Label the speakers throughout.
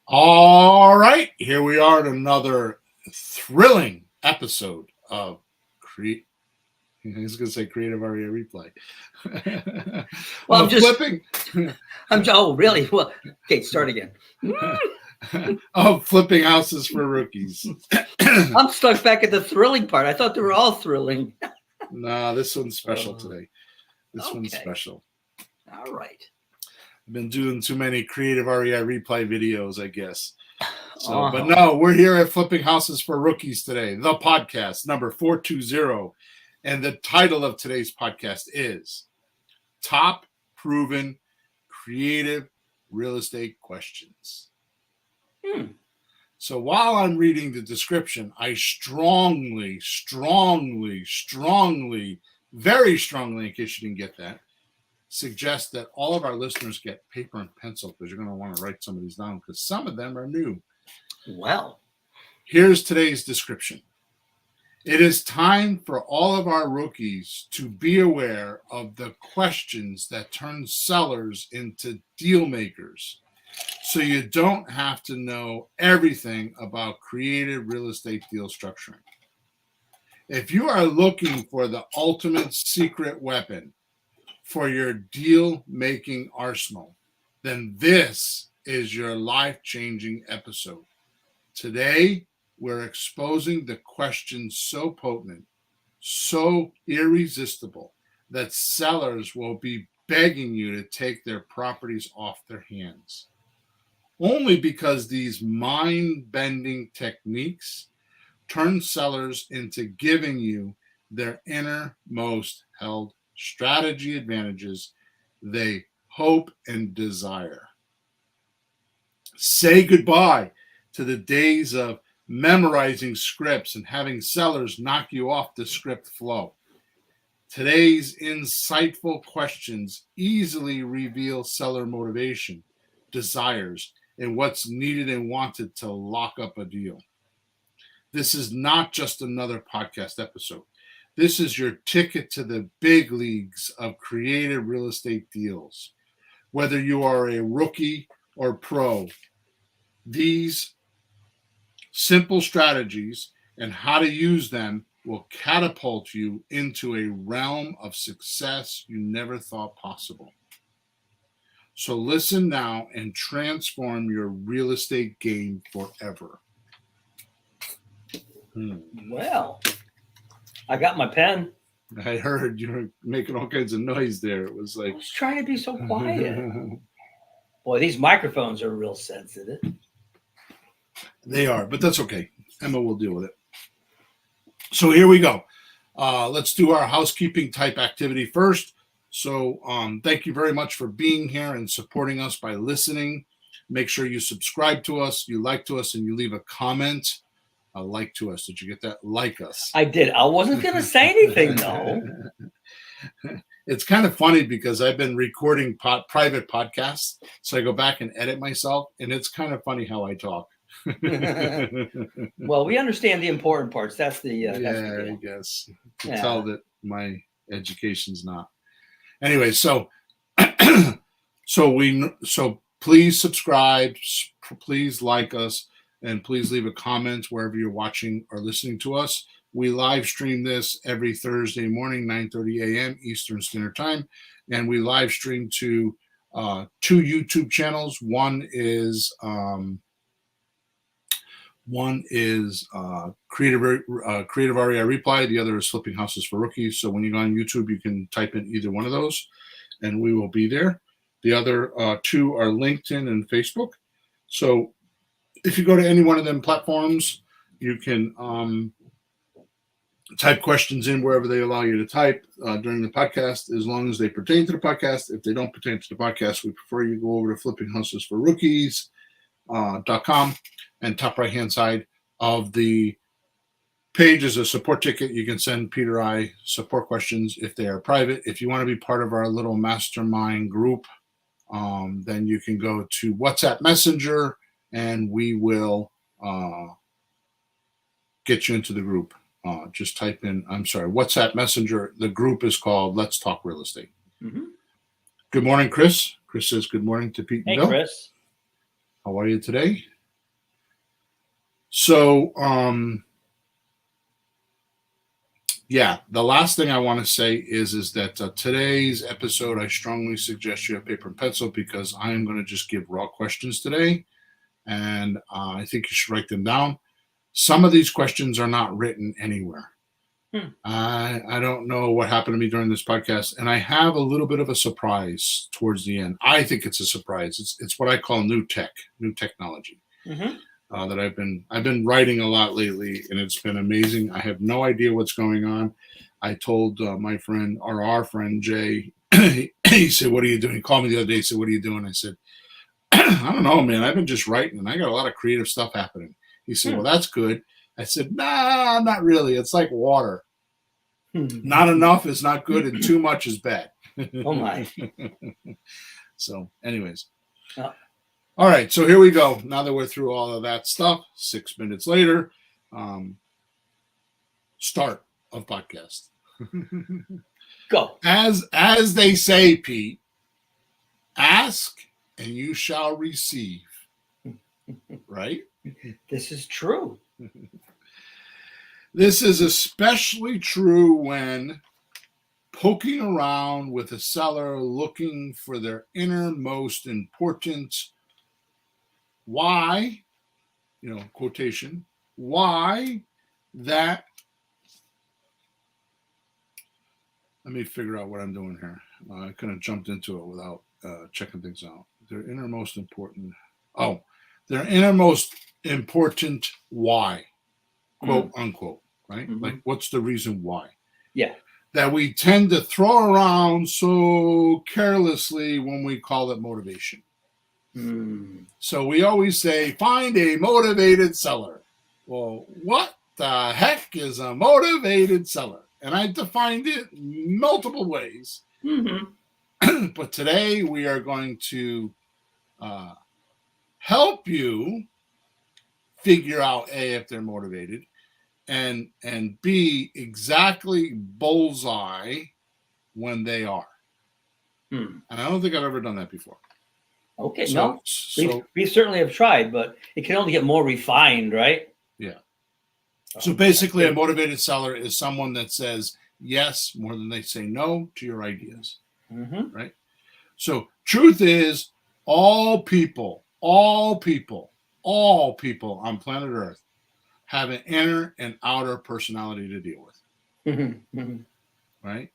Speaker 1: All right, here we are at another thrilling episode of Create. I was going to say Creative Aria Replay.
Speaker 2: Well, I'm just
Speaker 1: flipping.
Speaker 2: Oh, really? Well, okay, start again.
Speaker 1: Flipping houses for rookies.
Speaker 2: I'm stuck back at the thrilling part. I thought they were all thrilling.
Speaker 1: No, this one's special today. This one's
Speaker 2: Okay.
Speaker 1: special.
Speaker 2: All right.
Speaker 1: I've been doing too many Creative REI Replay videos, I guess. So, But
Speaker 2: Uh-huh.
Speaker 1: no, we're here at Flipping Houses for Rookies today, the podcast number 420. And the title of today's podcast is Top Proven Creative Real Estate Questions. So while I'm reading the description, I strongly, very strongly, in case you didn't get that, suggest that all of our listeners get paper and pencil because you're going to want to write some of these down because some of them are new.
Speaker 2: Well,
Speaker 1: here's today's description. It is time for all of our rookies to be aware of the questions that turn sellers into deal makers, so you don't have to know everything about creative real estate deal structuring. If you are looking for the ultimate secret weapon for your deal-making arsenal, then this is your life-changing episode. Today, we're exposing the questions so potent, so irresistible, that sellers will be begging you to take their properties off their hands. Only because these mind-bending techniques turn sellers into giving you their innermost held strategy advantages they hope and desire. Say goodbye to the days of memorizing scripts and having sellers knock you off the script flow. Today's insightful questions easily reveal seller motivation, desires, and what's needed and wanted to lock up a deal. This is not just another podcast episode. This is your ticket to the big leagues of creative real estate deals. Whether you are a rookie or pro, these simple strategies and how to use them will catapult you into a realm of success you never thought possible. So listen now and transform your real estate game forever.
Speaker 2: Well, I got my pen.
Speaker 1: I heard you were making all kinds of noise there. It was
Speaker 2: I
Speaker 1: like
Speaker 2: was trying to be so quiet. Boy, these microphones are real sensitive.
Speaker 1: They are, but that's okay. Emma will deal with it. So here we go. Let's do our housekeeping type activity first. So thank you very much for being here and supporting us by listening. Make sure you subscribe to us, you like to us, and you leave a comment. Like to us. Did you get that? Like us.
Speaker 2: I did. I wasn't going to say anything, though.
Speaker 1: It's kind of funny because I've been recording private podcasts. So I go back and edit myself, and it's kind of funny how I talk.
Speaker 2: Well, we understand the important parts. That's the
Speaker 1: I guess. You can tell that my education's not. Anyway, so please subscribe, please like us, and please leave a comment wherever you're watching or listening to us. We live stream this every Thursday morning, 9:30 a.m. Eastern Standard Time, and we live stream to two YouTube channels. One is Creative REI Reply. The other is Flipping Houses for Rookies. So when you go on YouTube, you can type in either one of those, and we will be there. The other two are LinkedIn and Facebook. So if you go to any one of them platforms, you can type questions in wherever they allow you to type during the podcast, as long as they pertain to the podcast. If they don't pertain to the podcast, we prefer you go over to flippinghousesforrookies.com, and top right-hand side of the page is a support ticket. You can send Peter I support questions if they are private. If you want to be part of our little mastermind group, then you can go to WhatsApp Messenger, and we will get you into the group. Just type in, WhatsApp Messenger. The group is called Let's Talk Real Estate.
Speaker 2: Mm-hmm.
Speaker 1: Good morning, Chris. Chris says good morning to Pete and Bill.
Speaker 2: Hey, Chris.
Speaker 1: How are you today? So, yeah, the last thing I want to say is that today's episode, I strongly suggest you have paper and pencil because I am going to just give raw questions today, and I think you should write them down. Some of these questions are not written anywhere. I don't know what happened to me during this podcast, and I have a little bit of a surprise towards the end. I think it's a surprise. It's what I call new technology. That I've been writing a lot lately, and it's been amazing. I have no idea what's going on. I told my friend, or our friend Jay, he said, "What are you doing?" He called me the other day. He said, "What are you doing?" I said, "I don't know, man. I've been just writing, and I got a lot of creative stuff happening." He said, "Well, that's good." I said, "Nah, not really. It's like water. Not enough is not good, and too much is bad."
Speaker 2: Oh my.
Speaker 1: So, anyways. All right, so here we go. Now that we're through all of that stuff, 6 minutes later, start of podcast.
Speaker 2: Go.
Speaker 1: As they say, Pete, ask and you shall receive. Right?
Speaker 2: This is true.
Speaker 1: This is especially true when poking around with a seller looking for their innermost important why, quotation, why that. Let me figure out what I'm doing here. I could have jumped into it without checking things out. Their innermost important. Oh, their innermost important why, quote unquote, right? Like, what's the reason why?
Speaker 2: Yeah.
Speaker 1: That we tend to throw around so carelessly when we call it motivation. So we always say, find a motivated seller. Well, what the heck is a motivated seller? And I defined it multiple ways. But today we are going to help you figure out A, if they're motivated, and B, exactly bullseye when they are. And I don't think I've ever done that before.
Speaker 2: Okay, so, no, we certainly have tried, but it can only get more refined, right?
Speaker 1: Yeah. So basically, a motivated seller is someone that says yes more than they say no to your ideas, right? So truth is, all people on planet Earth have an inner and outer personality to deal with, right?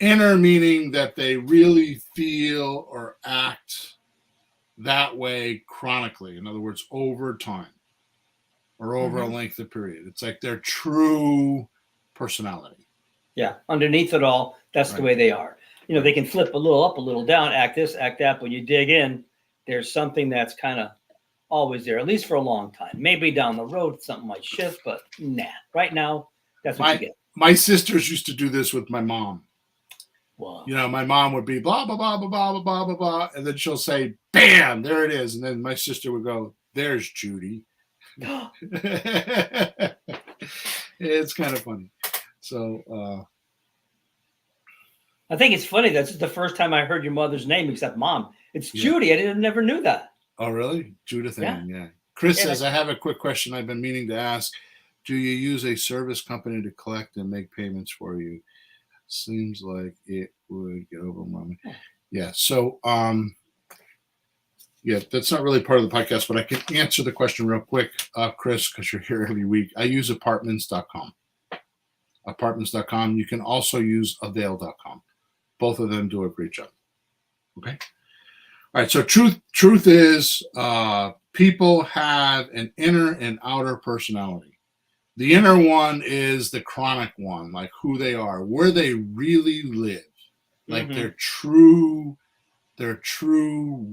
Speaker 1: Inner meaning that they really feel or act that way chronically. In other words, over time or over a length of period. It's like their true personality.
Speaker 2: Yeah. Underneath it all, that's the way they are. They can flip a little up, a little down, act this, act that. But when you dig in, there's something that's kind of always there, at least for a long time. Maybe down the road, something might shift, but nah. Right now, that's what you get.
Speaker 1: My sisters used to do this with my mom.
Speaker 2: Wow.
Speaker 1: My mom would be blah, blah, blah, blah, blah, blah, blah, blah. And then she'll say, bam, there it is. And then my sister would go, there's Judy. It's kind of funny. So
Speaker 2: I think it's funny. That's the first time I heard your mother's name except Mom. It's Judy. I never knew that.
Speaker 1: Oh, really? Judith Ann, yeah. Chris says, I have a quick question I've been meaning to ask. Do you use a service company to collect and make payments for you? Seems like it would get overwhelming. Yeah. So, that's not really part of the podcast, but I can answer the question real quick, Chris, because you're here every week. I use apartments.com. Apartments.com. You can also use avail.com. Both of them do a great job. Okay. All right. So truth is, people have an inner and outer personality. The inner one is the chronic one, like who they are, where they really live, like their true,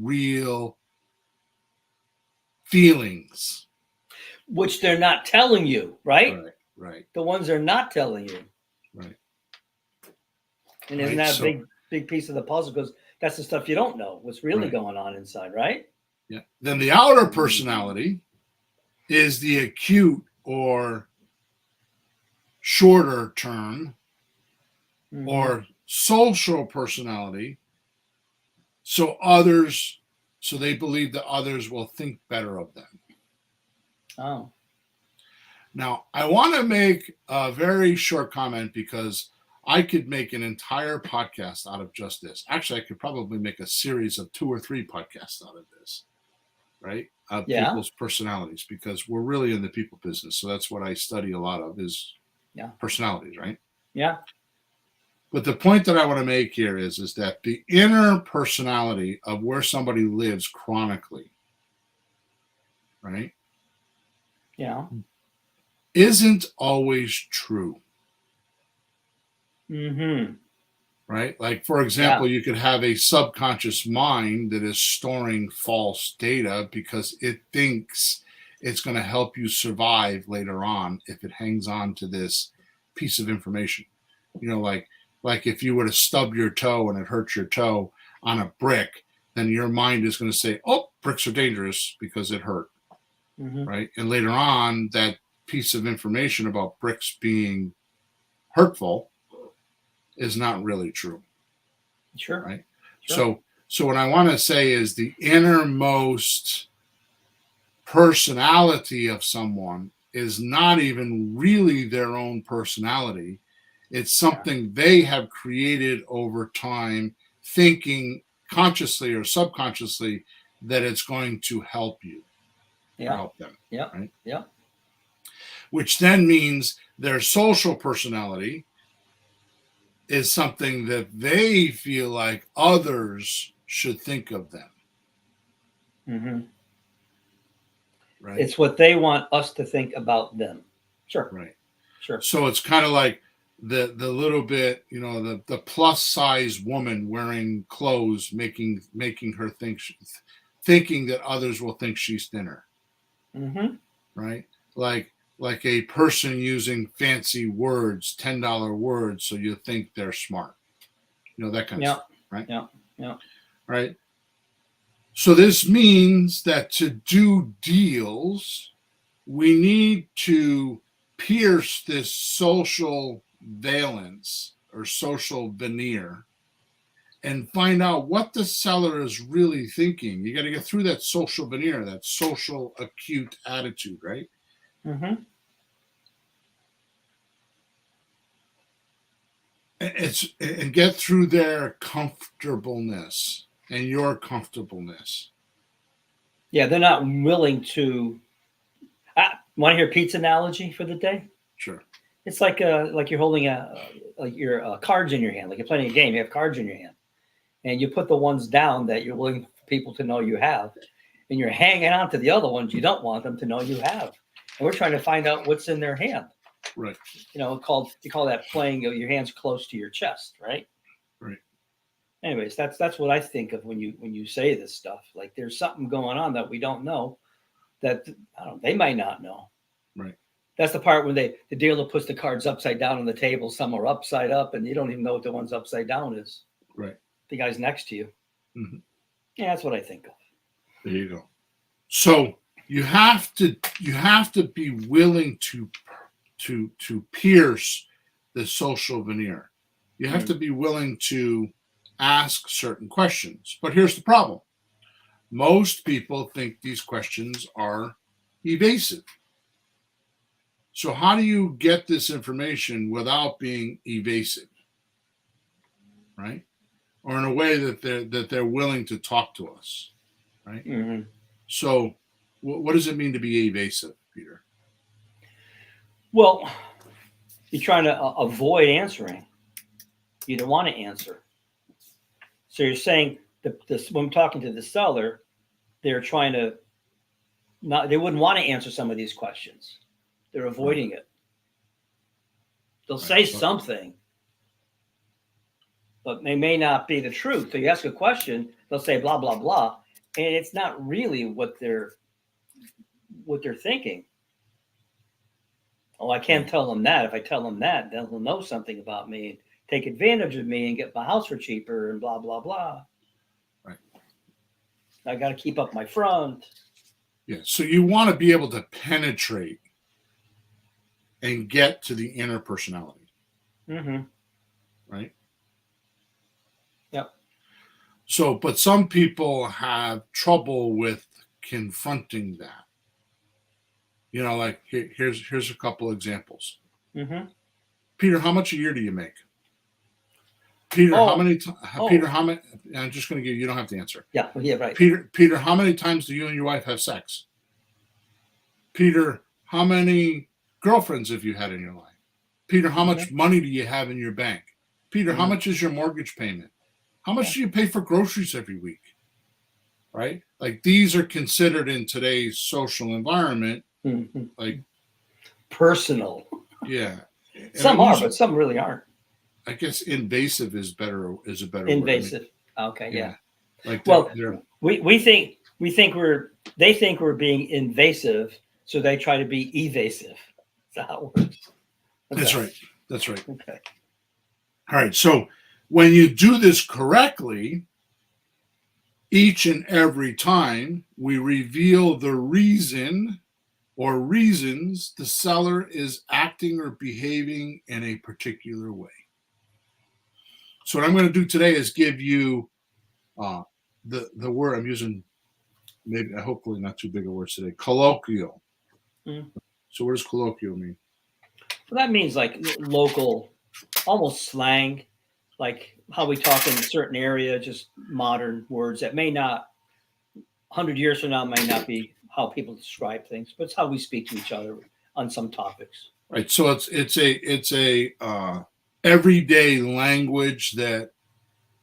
Speaker 1: real feelings.
Speaker 2: Which they're not telling you, right?
Speaker 1: Right.
Speaker 2: The ones they're not telling you.
Speaker 1: Right.
Speaker 2: And isn't that a big piece of the puzzle? Because that's the stuff you don't know, what's really going on inside, right?
Speaker 1: Yeah. Then the outer personality is the acute or shorter term or social personality. So they believe that others will think better of them.
Speaker 2: Oh.
Speaker 1: Now, I want to make a very short comment because I could make an entire podcast out of just this. Actually, I could probably make a series of 2 or 3 podcasts out of this, right? Of
Speaker 2: Yeah.
Speaker 1: people's personalities, because we're really in the people business. So that's what I study a lot of is personalities, right?
Speaker 2: Yeah.
Speaker 1: But the point that I want to make here is that the inner personality of where somebody lives chronically, right,
Speaker 2: Yeah.
Speaker 1: isn't always true.
Speaker 2: Mm-hmm.
Speaker 1: Right? Like, for example, you could have a subconscious mind that is storing false data because it thinks it's going to help you survive later on if it hangs on to this piece of information. You know, like if you were to stub your toe and it hurts your toe on a brick, then your mind is going to say, "Oh, bricks are dangerous because it hurt."
Speaker 2: Mm-hmm.
Speaker 1: Right? And later on, that piece of information about bricks being hurtful is not really true.
Speaker 2: Sure.
Speaker 1: Right.
Speaker 2: Sure.
Speaker 1: So what I want to say is the innermost personality of someone is not even really their own personality. It's something they have created over time, thinking consciously or subconsciously that it's going to help you or help them.
Speaker 2: Yeah.
Speaker 1: Right.
Speaker 2: Yeah.
Speaker 1: Which then means their social personality is something that they feel like others should think of them.
Speaker 2: Mm-hmm.
Speaker 1: Right.
Speaker 2: It's what they want us to think about them. Sure.
Speaker 1: Right.
Speaker 2: Sure.
Speaker 1: So it's kind of like the little bit, you know, the plus size woman wearing clothes, making her thinking that others will think she's thinner.
Speaker 2: Mm-hmm.
Speaker 1: Right. Like a person using fancy words, $10 words, so you think they're smart. You know, that kind of stuff. Right.
Speaker 2: Yeah. Yeah.
Speaker 1: Right. So this means that to do deals, we need to pierce this social valence or social veneer and find out what the seller is really thinking. You got to get through that social veneer, that social acute attitude, right?
Speaker 2: Mm-hmm.
Speaker 1: And get through their comfortableness and your comfortableness.
Speaker 2: Yeah, they're not willing to. Want to hear Pete's analogy for the day?
Speaker 1: Sure.
Speaker 2: It's like you're holding like your cards in your hand, like you're playing a game. You have cards in your hand, and you put the ones down that you're willing for people to know you have, and you're hanging on to the other ones you don't want them to know you have. And we're trying to find out what's in their hand.
Speaker 1: Right.
Speaker 2: You know, you call that playing your hands close to your chest, right?
Speaker 1: Right.
Speaker 2: Anyways, that's what I think of when you say this stuff. Like there's something going on that we don't know that they might not know.
Speaker 1: Right.
Speaker 2: That's the part when the dealer puts the cards upside down on the table, some are upside up, and you don't even know what the one's upside down is.
Speaker 1: Right.
Speaker 2: The guy's next to you.
Speaker 1: Mm-hmm.
Speaker 2: Yeah, that's what I think of.
Speaker 1: There you go. So you have to be willing to pierce the social veneer. You have to be willing to ask certain questions. But here's the problem. Most people think these questions are evasive. So how do you get this information without being evasive? Right? Or in a way that they're willing to talk to us. Right?
Speaker 2: Mm-hmm.
Speaker 1: So what does it mean to be evasive, Peter?
Speaker 2: Well, you're trying to avoid answering. You don't want to answer. So you're saying when I'm talking to the seller, they're trying to they wouldn't want to answer some of these questions. They're avoiding it. They'll say something, but they may not be the truth. So you ask a question, they'll say blah blah blah, and it's not really what they're thinking. Oh, I can't tell them that. If I tell them that, then they'll know something about me and take advantage of me and get my house for cheaper and blah blah blah.
Speaker 1: Right.
Speaker 2: I got to keep up my front.
Speaker 1: Yeah. So you want to be able to penetrate and get to the inner personality.
Speaker 2: Mm-hmm.
Speaker 1: Right.
Speaker 2: Yep.
Speaker 1: So, but some people have trouble with confronting that. Like here's a couple examples.
Speaker 2: Mm-hmm.
Speaker 1: Peter, how much a year do you make? Peter, how
Speaker 2: Oh,
Speaker 1: many?
Speaker 2: oh,
Speaker 1: Peter, how many? I'm just going to give you. You don't have to answer.
Speaker 2: yeah, yeah, right.
Speaker 1: Peter, how many times do you and your wife have sex? Peter, how many girlfriends have you had in your life? Peter, how
Speaker 2: Mm-hmm.
Speaker 1: much money do you have in your bank? Peter, how
Speaker 2: Mm,
Speaker 1: much is your mortgage payment? How
Speaker 2: yeah.
Speaker 1: much do you pay for groceries every week? Right? Like these are considered in today's social environment,
Speaker 2: Mm-hmm.
Speaker 1: like,
Speaker 2: Personal.
Speaker 1: yeah. And
Speaker 2: Some are, but some really aren't.
Speaker 1: I guess invasive is a better word.
Speaker 2: Invasive. Okay, yeah.
Speaker 1: Yeah. Like
Speaker 2: Well,
Speaker 1: they're
Speaker 2: we think they think we're being invasive, so they try to be evasive. That's how it works.
Speaker 1: That's
Speaker 2: Okay.
Speaker 1: right. That's right.
Speaker 2: Okay.
Speaker 1: All right. So when you do this correctly, each and every time we reveal the reason or reasons the seller is acting or behaving in a particular way. So what I'm going to do today is give you uh, the word I'm using. Maybe hopefully not too big a words today. Colloquial.
Speaker 2: Mm.
Speaker 1: So what does colloquial mean?
Speaker 2: Well, that means like local, almost slang, like how we talk in a certain area, just modern words that may not, 100 years from now, may not be how people describe things, but it's how we speak to each other on some topics.
Speaker 1: Right. So it's a everyday language that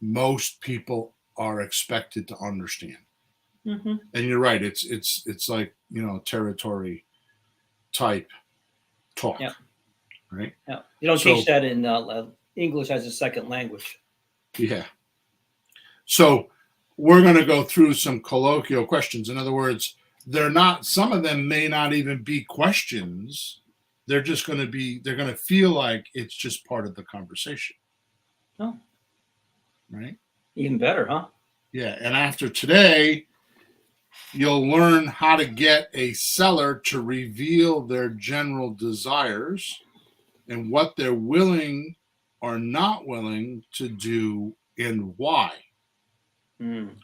Speaker 1: most people are expected to understand.
Speaker 2: Mm-hmm.
Speaker 1: And you're right. It's like territory type talk,
Speaker 2: Yeah.
Speaker 1: right?
Speaker 2: Yeah. You don't teach
Speaker 1: So
Speaker 2: that in English as a second language.
Speaker 1: yeah. So we're going to go through some colloquial questions. In other words, they're not. Some of them may not even be questions. They're just going to be. They're going to feel like it's just part of the conversation,
Speaker 2: Oh,
Speaker 1: right?
Speaker 2: even better, huh?
Speaker 1: Yeah. And after today, you'll learn how to get a seller to reveal their general desires and what they're willing or not willing to do and why.
Speaker 2: Mm.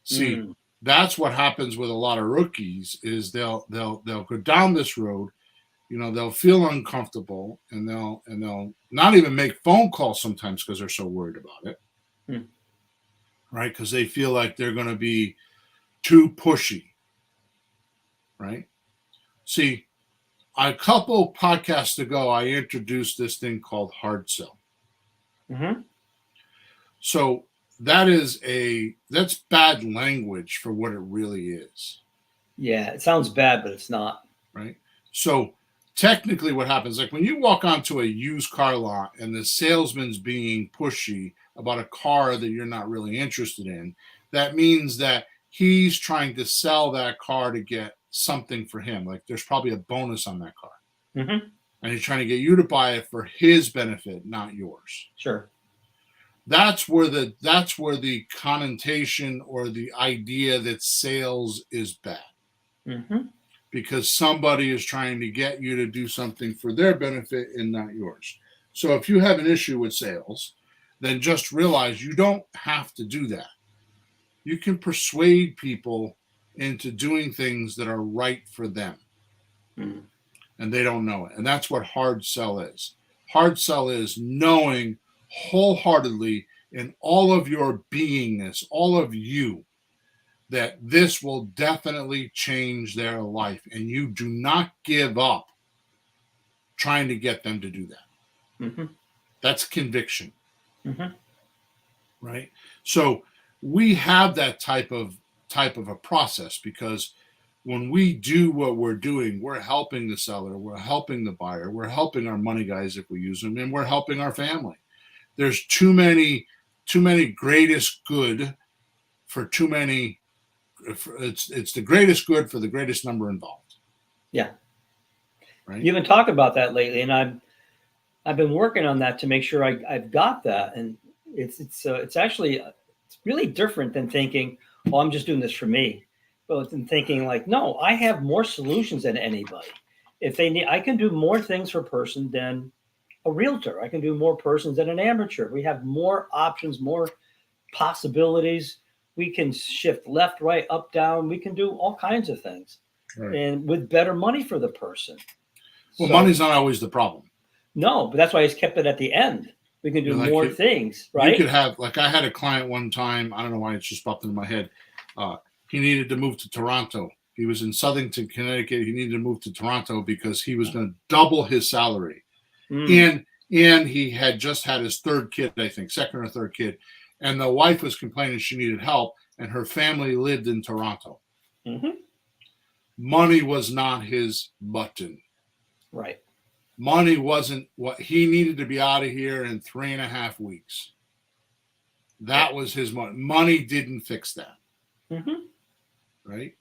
Speaker 1: See,
Speaker 2: Mm.
Speaker 1: that's what happens with a lot of rookies is they'll go down this road, they'll feel uncomfortable and they'll not even make phone calls sometimes because they're so worried about it,
Speaker 2: Mm.
Speaker 1: right? Because they feel like they're going to be too pushy, right? See, a couple podcasts ago, I introduced this thing called hard sell.
Speaker 2: Mm-hmm.
Speaker 1: So that's bad language for what it really is,
Speaker 2: Yeah, it sounds bad, but it's not.
Speaker 1: right? So technically what happens, like when you walk onto a used car lot and the salesman's being pushy about a car that you're not really interested in, that means that he's trying to sell that car to get something for him. Like there's probably a bonus on that car.
Speaker 2: Mm-hmm.
Speaker 1: And he's trying to get you to buy it for his benefit, not yours.
Speaker 2: Sure.
Speaker 1: That's where the connotation or the idea that sales is bad,
Speaker 2: Mm-hmm.
Speaker 1: because somebody is trying to get you to do something for their benefit and not yours. So if you have an issue with sales, then just realize you don't have to do that. You can persuade people into doing things that are right for them,
Speaker 2: Mm.
Speaker 1: and they don't know it. And that's what hard sell is. Hard sell is knowing wholeheartedly in all of your beingness, all of you, that this will definitely change their life. And you do not give up trying to get them to do that.
Speaker 2: Mm-hmm.
Speaker 1: That's conviction,
Speaker 2: Mm-hmm.
Speaker 1: right? So we have that type of a process, because when we do what we're doing, we're helping the seller, we're helping the buyer, we're helping our money guys if we use them, and we're helping our family. There's too many greatest good for too many. It's the greatest good for the greatest number involved,
Speaker 2: Yeah.
Speaker 1: right?
Speaker 2: You've been talking about that lately, and I've been working on that to make sure I've got that, and it's actually it's really different than thinking, oh, I'm just doing this for me, but than thinking like, no, I have more solutions than anybody. If they need, I can do more things for a person than a realtor. I can do more persons than an amateur. We have more options, more possibilities. We can shift left, right, up, down. We can do all kinds of things.
Speaker 1: Right.
Speaker 2: and with better money for the person.
Speaker 1: Well,
Speaker 2: So-
Speaker 1: money's not always the problem.
Speaker 2: No, but that's why he's kept it at the end. We can do
Speaker 1: Like
Speaker 2: more things, right?
Speaker 1: You could have, like, I had a client one time. I don't know why it's just popped into my head. He needed to move to Toronto. He was in Southington, Connecticut. He needed to move to Toronto because he was going to double his salary. And he had just had his third kid, I think, second or third kid. And the wife was complaining she needed help, and her family lived in Toronto. Money was not his button.
Speaker 2: Right.
Speaker 1: Money wasn't what he needed to be out of here in 3.5 weeks. That was his money. Money didn't fix that. Right?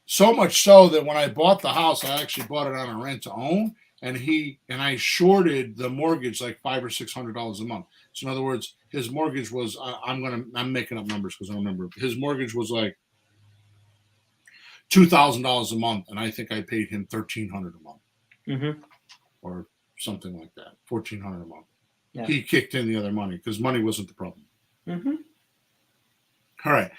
Speaker 1: So much so that when I bought the house, I actually bought it on a rent to own, and I shorted the mortgage like $500 or $600 a month. So in other words, his mortgage was I'm making up numbers because I don't remember. His mortgage was like $2,000 a month, and I think I paid him $1,300 a month, or something like that, $1,400 a month. Yeah. He kicked in the other money because money wasn't the problem. All right.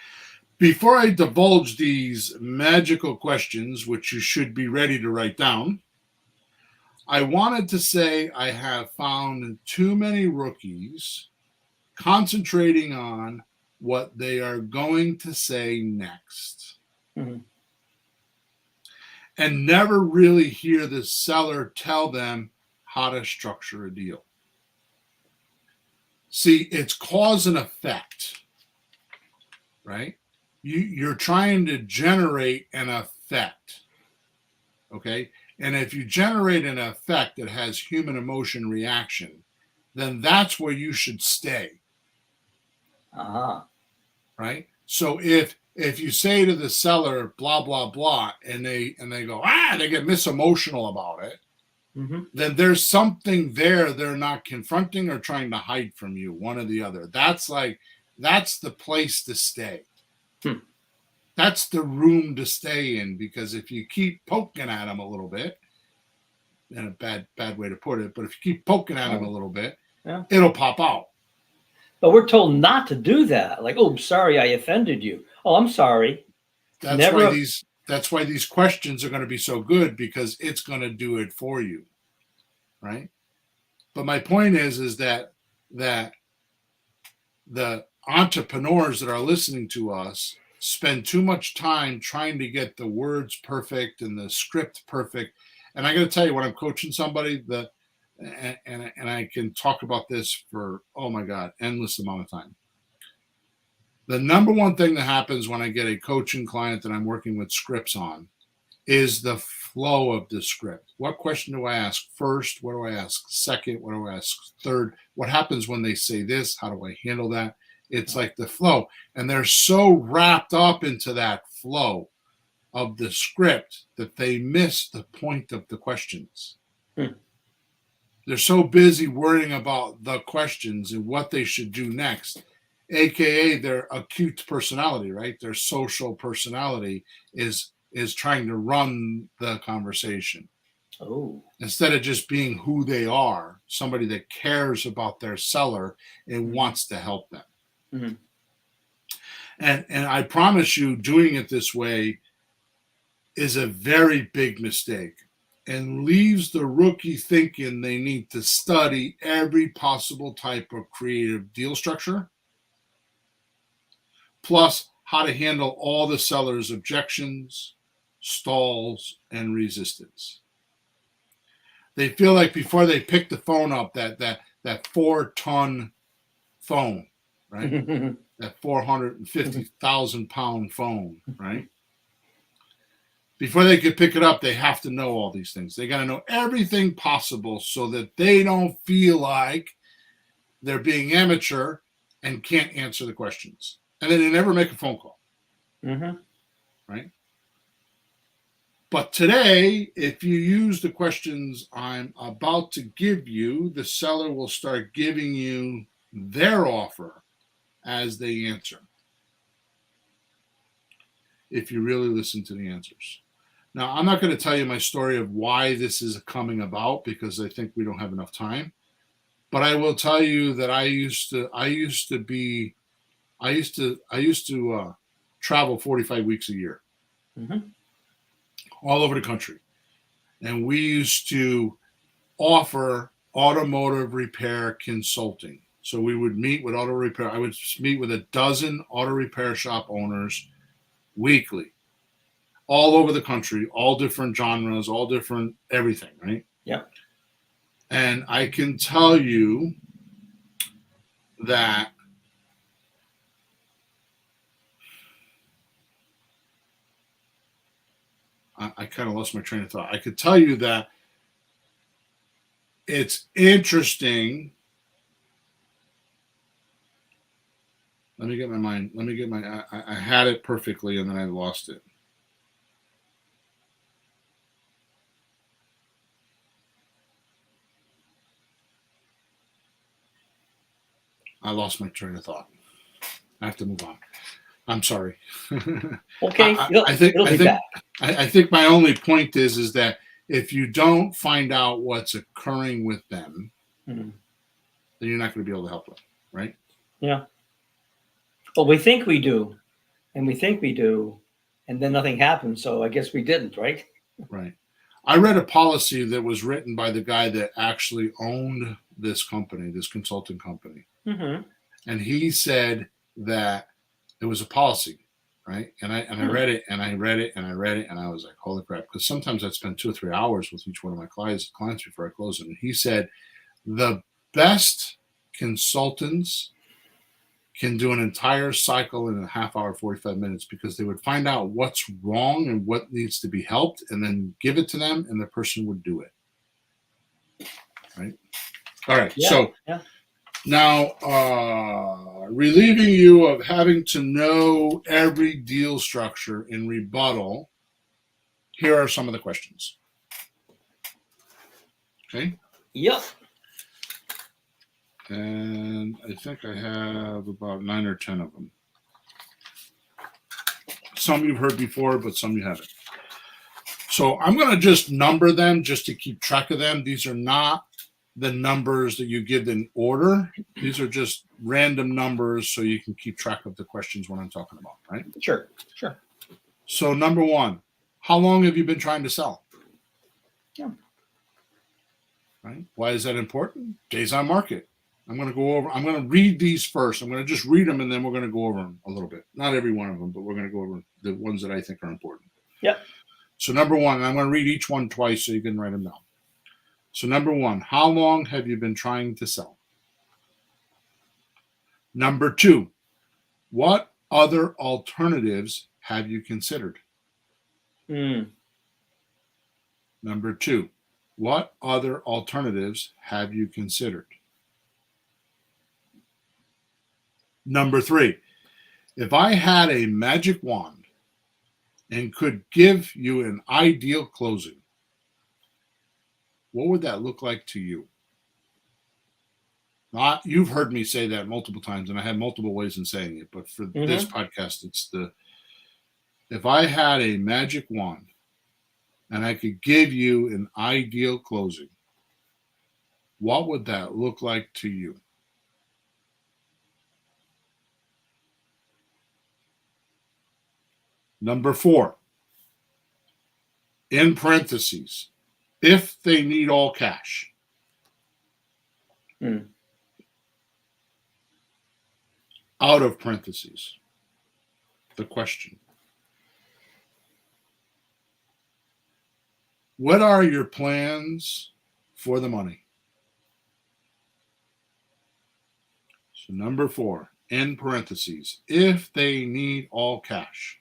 Speaker 1: Before I divulge these magical questions, which you should be ready to write down, I wanted to say I have found too many rookies concentrating on what they are going to say next. And never really hear the seller tell them how to structure a deal. See, it's cause and effect, right? You're trying to generate an effect, okay? And if you generate an effect that has human emotion reaction, then that's where you should stay. Right? So if you say to the seller, blah, blah, blah, and they go, they get misemotional about it, then there's something there they're not confronting or trying to hide from you, one or the other. That's the place to stay. That's the room to stay in, because if you keep poking at them a little bit, and a bad way to put it, but if you keep poking at them a little bit, it'll pop out.
Speaker 2: But we're told not to do that. Like, oh, sorry, I offended you. Oh, I'm sorry.
Speaker 1: That's why these questions are going to be so good, because it's going to do it for you, right? But my point is that the entrepreneurs that are listening to us spend too much time trying to get the words perfect and the script perfect. And I got to tell you, when I'm coaching somebody, and I can talk about this for, oh my God, endless amount of time. The number one thing that happens when I get a coaching client that I'm working with scripts on is the flow of the script. What question do I ask first? What do I ask second? What do I ask third? What happens when they say this? How do I handle that? It's like the flow. And they're so wrapped up into that flow of the script that they miss the point of the questions. They're so busy worrying about the questions and what they should do next, aka their acute personality, right? Their social personality is trying to run the conversation. Instead of just being who they are, somebody that cares about their seller and wants to help them. And I promise you, doing it this way is a very big mistake, and leaves the rookie thinking they need to study every possible type of creative deal structure, plus how to handle all the seller's objections, stalls, and resistance. They feel like before they pick the phone up, that 4-ton phone, right? That 450,000 pound phone, right? Before they could pick it up, they have to know all these things. They got to know everything possible so that they don't feel like they're being amateur and can't answer the questions. And then they never make a phone call. Right? But today, if you use the questions I'm about to give you, the seller will start giving you their offer as they answer, if you really listen to the answers. Now, I'm not going to tell you my story of why this is coming about, because I think we don't have enough time. But I will tell you that I used to travel 45 weeks a year. all over the country. And we used to offer automotive repair consulting. So we would meet with auto repair. I would meet with a dozen auto repair shop owners weekly, all over the country, all different genres, all different everything, right?
Speaker 2: Yep.
Speaker 1: And I can tell you that I kind of lost my train of thought. I could tell you that it's interesting. Let me get my mind. Let me get my. I had it perfectly and then I lost it. I lost my train of thought. I have to move on. I'm sorry.
Speaker 2: Okay. It'll be back.
Speaker 1: I think my only point is that if you don't find out what's occurring with them, then you're not going to be able to help them, right?
Speaker 2: Yeah. Well, we think we do, and we think we do, and then nothing happens. So I guess we didn't, right?
Speaker 1: Right. I read a policy that was written by the guy that actually owned this company, this consulting company.
Speaker 2: Mm-hmm.
Speaker 1: And he said that it was a policy, right? And I read it and I read it and I read it and I was like, holy crap. Because sometimes I'd spend 2 or 3 hours with each one of my clients before I close them. And he said the best consultants can do an entire cycle in a half hour, 45 minutes, because they would find out what's wrong and what needs to be helped and then give it to them and the person would do it. Right? All right.
Speaker 2: Yeah,
Speaker 1: so
Speaker 2: yeah.
Speaker 1: Now, relieving you of having to know every deal structure in rebuttal, here are some of the questions. Okay?
Speaker 2: Yep.
Speaker 1: And I think I have about 9 or 10 of them. Some you've heard before, but some you haven't. So I'm going to just number them just to keep track of them. These are not the numbers that you give in order. These are just random numbers so you can keep track of the questions when I'm talking about, right?
Speaker 2: Sure.
Speaker 1: So number 1, how long have you been trying to sell?
Speaker 2: Yeah.
Speaker 1: Right? Why is that important? Days on market. I'm going to read these first. I'm going to just read them and then we're going to go over them a little bit. Not every one of them, but we're going to go over the ones that I think are important.
Speaker 2: Yep.
Speaker 1: So number 1, I'm going to read each one twice so you can write them down. So number 1, how long have you been trying to sell? Number 2, what other alternatives have you considered? Number 2, what other alternatives have you considered? Number 3, if I had a magic wand and could give you an ideal closing, what would that look like to you? You've heard me say that multiple times, and I have multiple ways in saying it, but for this podcast, it's if I had a magic wand and I could give you an ideal closing, what would that look like to you? Number 4, in parentheses, if they need all cash. Out of parentheses, the question. What are your plans for the money? So number 4, in parentheses, if they need all cash.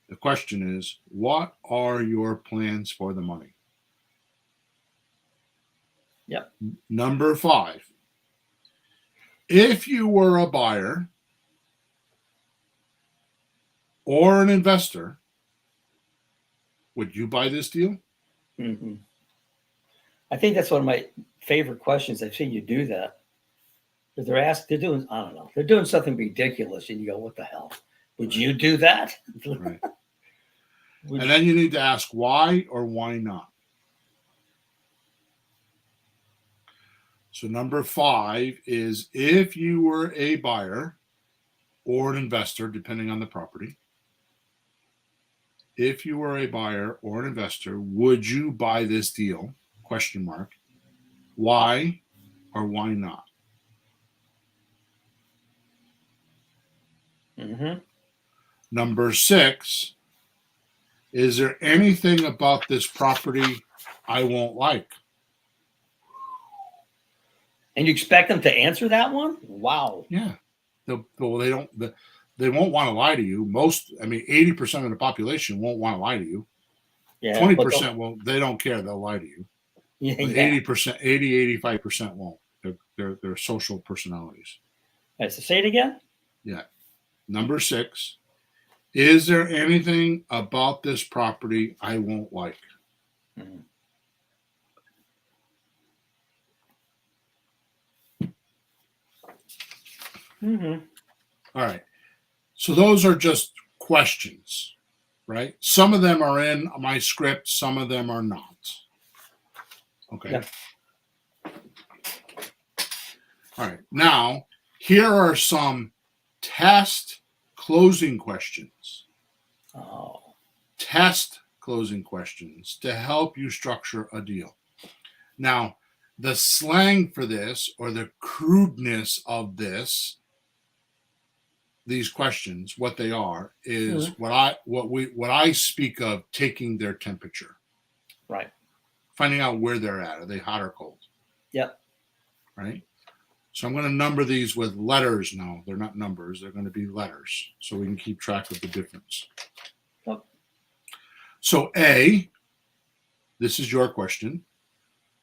Speaker 1: The question is, what are your plans for the money?
Speaker 2: Yep.
Speaker 1: Number 5, if you were a buyer or an investor, would you buy this deal?
Speaker 2: Mm-hmm. I think that's one of my favorite questions. I've seen you do that. Because they're doing something ridiculous, and you go, what the hell? Would you do that?
Speaker 1: Right. And then you need to ask why or why not. So number 5 is if you were a buyer or an investor, depending on the property, if you were a buyer or an investor, would you buy this deal? Question mark. Why or why not?
Speaker 2: Mm-hmm.
Speaker 1: Number 6, is there anything about this property I won't like?
Speaker 2: And you expect them to answer that one? Wow.
Speaker 1: Yeah. They won't want to lie to you. 80% of the population won't want to lie to you.
Speaker 2: Yeah.
Speaker 1: 20% won't. They don't care. They'll lie to you.
Speaker 2: Yeah.
Speaker 1: But 80%, 85% won't. They're social personalities.
Speaker 2: Right, so say it again.
Speaker 1: Yeah. Number 6, is there anything about this property I won't like?
Speaker 2: Mm-hmm. Mm-hmm.
Speaker 1: All right. So those are just questions, right? Some of them are in my script, some of them are not. Okay.
Speaker 2: Yeah.
Speaker 1: All right. Now, here are some test closing questions.
Speaker 2: Oh.
Speaker 1: Test closing questions to help you structure a deal. Now, the slang for this or the crudeness of these questions, what they are, is what I speak of taking their temperature.
Speaker 2: Right.
Speaker 1: Finding out where they're at. Are they hot or cold?
Speaker 2: Yep.
Speaker 1: Right? So I'm going to number these with letters now. They're not numbers. They're going to be letters so we can keep track of the difference.
Speaker 2: Yep.
Speaker 1: So A, this is your question.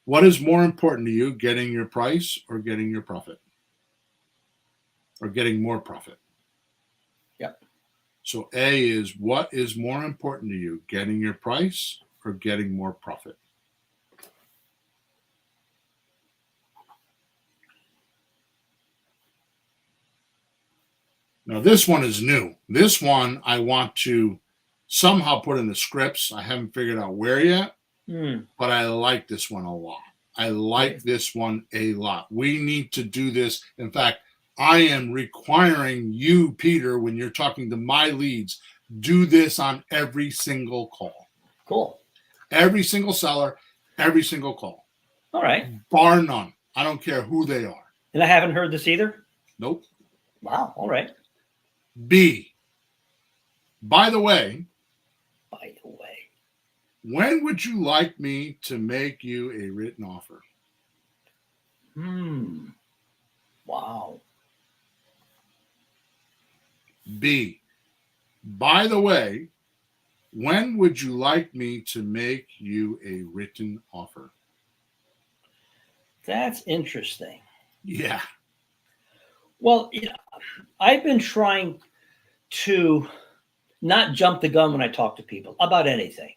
Speaker 1: What is more important to you, getting your price or getting your profit? Or getting more profit?
Speaker 2: Yep.
Speaker 1: So A is, what is more important to you, getting your price or getting more profit? Now, this one is new. This one I want to somehow put in the scripts. I haven't figured out where yet, but I like this one a lot. I like this one a lot. We need to do this. In fact, I am requiring you, Peter, when you're talking to my leads, do this on every single call.
Speaker 2: Cool.
Speaker 1: Every single seller, every single call.
Speaker 2: All right.
Speaker 1: Bar none. I don't care who they are.
Speaker 2: And I haven't heard this either?
Speaker 1: Nope.
Speaker 2: Wow. All right.
Speaker 1: B, by the way, when would you like me to make you a written offer?
Speaker 2: Wow.
Speaker 1: B, by the way, when would you like me to make you a written offer?
Speaker 2: That's interesting.
Speaker 1: Yeah.
Speaker 2: Well, I've been trying to not jump the gun when I talk to people about anything,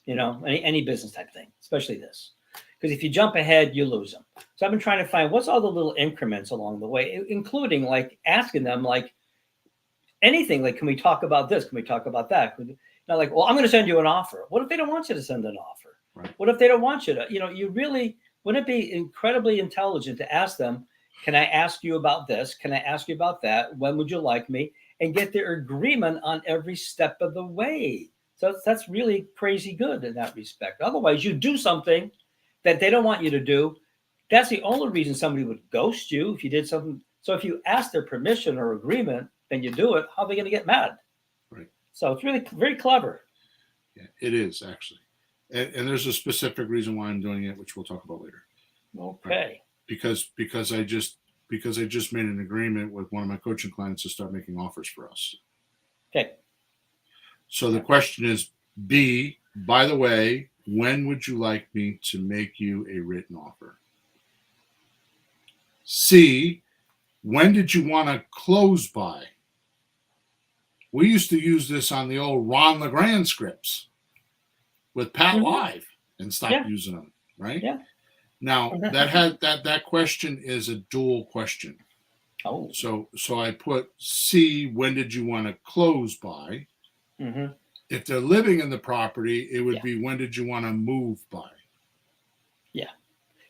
Speaker 2: any business type thing, especially this. Because if you jump ahead, you lose them. So I've been trying to find what's all the little increments along the way, including like asking them like anything, like, can we talk about this? Can we talk about that? Not like, well, I'm going to send you an offer. What if they don't want you to send an offer?
Speaker 1: Right.
Speaker 2: What if they don't want you to, you really, wouldn't it be incredibly intelligent to ask them, can I ask you about this? Can I ask you about that? When would you like me? And get their agreement on every step of the way. So that's really crazy good in that respect. Otherwise, you do something that they don't want you to do. That's the only reason somebody would ghost you if you did something. So if you ask their permission or agreement, then you do it. How are they going to get mad?
Speaker 1: Right. So
Speaker 2: it's really very clever.
Speaker 1: Yeah, it is actually. And there's a specific reason why I'm doing it, which we'll talk about later.
Speaker 2: Okay.
Speaker 1: Right? Because I just made an agreement with one of my coaching clients to start making offers for us.
Speaker 2: Okay.
Speaker 1: So the question is, B, by the way, when would you like me to make you a written offer? C, when did you want to close by? We used to use this on the old Ron LeGrand scripts with Pat Live and stopped using them, right?
Speaker 2: Yeah.
Speaker 1: Now that question is a dual question.
Speaker 2: Oh.
Speaker 1: So I put C, when did you want to close by?
Speaker 2: Mm-hmm.
Speaker 1: If they're living in the property, it would be, when did you want to move by?
Speaker 2: Yeah.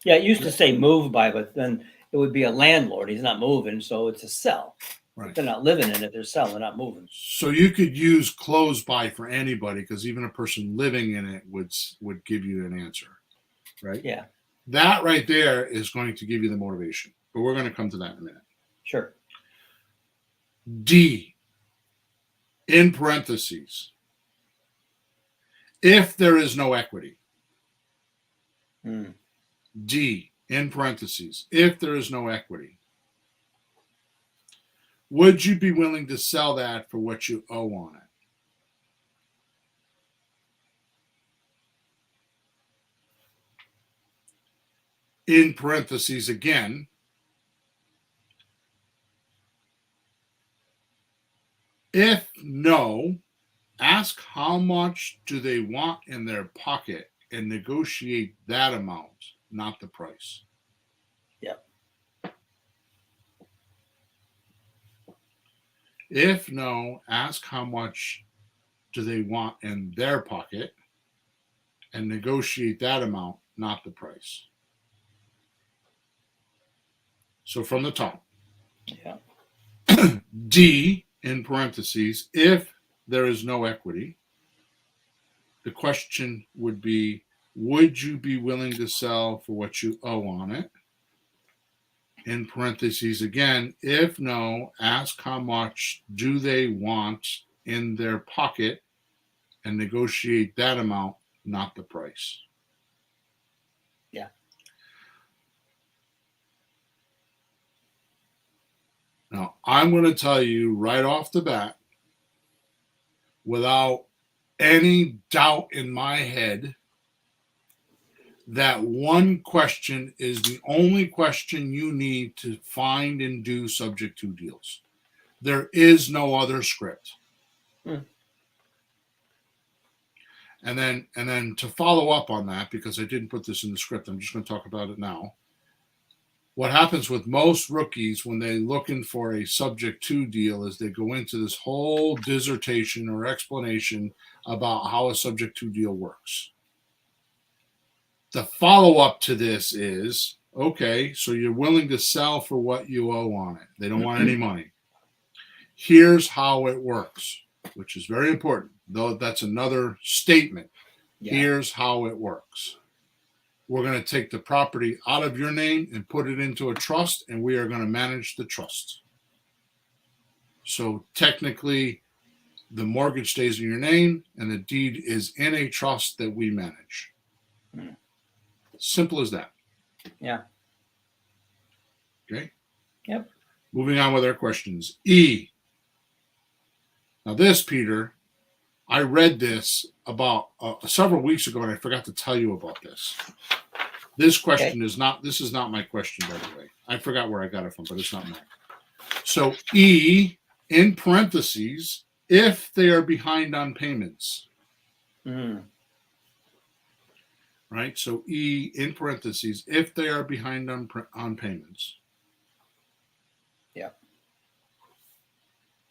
Speaker 2: Yeah, it used to say move by, but then it would be a landlord. He's not moving, so it's a sell.
Speaker 1: Right.
Speaker 2: They're not living in it. They're selling, they're not moving.
Speaker 1: So you could use close by for anybody because even a person living in it would give you an answer, right?
Speaker 2: Yeah,
Speaker 1: That right there is going to give you the motivation. But we're going to come to that in a minute.
Speaker 2: sure.
Speaker 1: D, in parentheses, if there is no equity.
Speaker 2: Mm.
Speaker 1: D, in parentheses, if there is no equity. Would you be willing to sell that for what you owe on it? In parentheses again, if no, ask how much do they want in their pocket and negotiate that amount, not the price.
Speaker 2: Yep.
Speaker 1: If no, ask how much do they want in their pocket and negotiate that amount, not the price. So from the top.
Speaker 2: Yeah.
Speaker 1: D, in parentheses, if there is no equity, the question would be, would you be willing to sell for what you owe on it? In parentheses again, if no, ask how much do they want in their pocket and negotiate that amount, not the price.
Speaker 2: Yeah.
Speaker 1: Now, I'm going to tell you right off the bat, without any doubt in my head, that one question is the only question you need to find and do subject to deals. There is no other script. And then to follow up on that, because I didn't put this in the script, I'm just going to talk about it now. What happens with most rookies when they're looking for a subject to deal is they go into this whole dissertation or explanation about how a subject to deal works. The follow-up to this is, okay, so you're willing to sell for what you owe on it. They don't want any money. Here's how it works, which is very important, though that's another statement.
Speaker 2: Yeah.
Speaker 1: Here's how it works. We're going to take the property out of your name and put it into a trust, and we are going to manage the trust. So technically, the mortgage stays in your name, and the deed is in a trust that we manage. Simple as that.
Speaker 2: Yeah.
Speaker 1: Okay.
Speaker 2: Yep.
Speaker 1: Moving on with our questions. E. Now this, Peter, I read this about several weeks ago, and I forgot to tell you about this. This question is not, this is not my question, by the way. I forgot where I got it from, but it's not mine. So E, in parentheses, if they are behind on payments. Right? So E, in parentheses, if they are behind on payments.
Speaker 2: Yeah.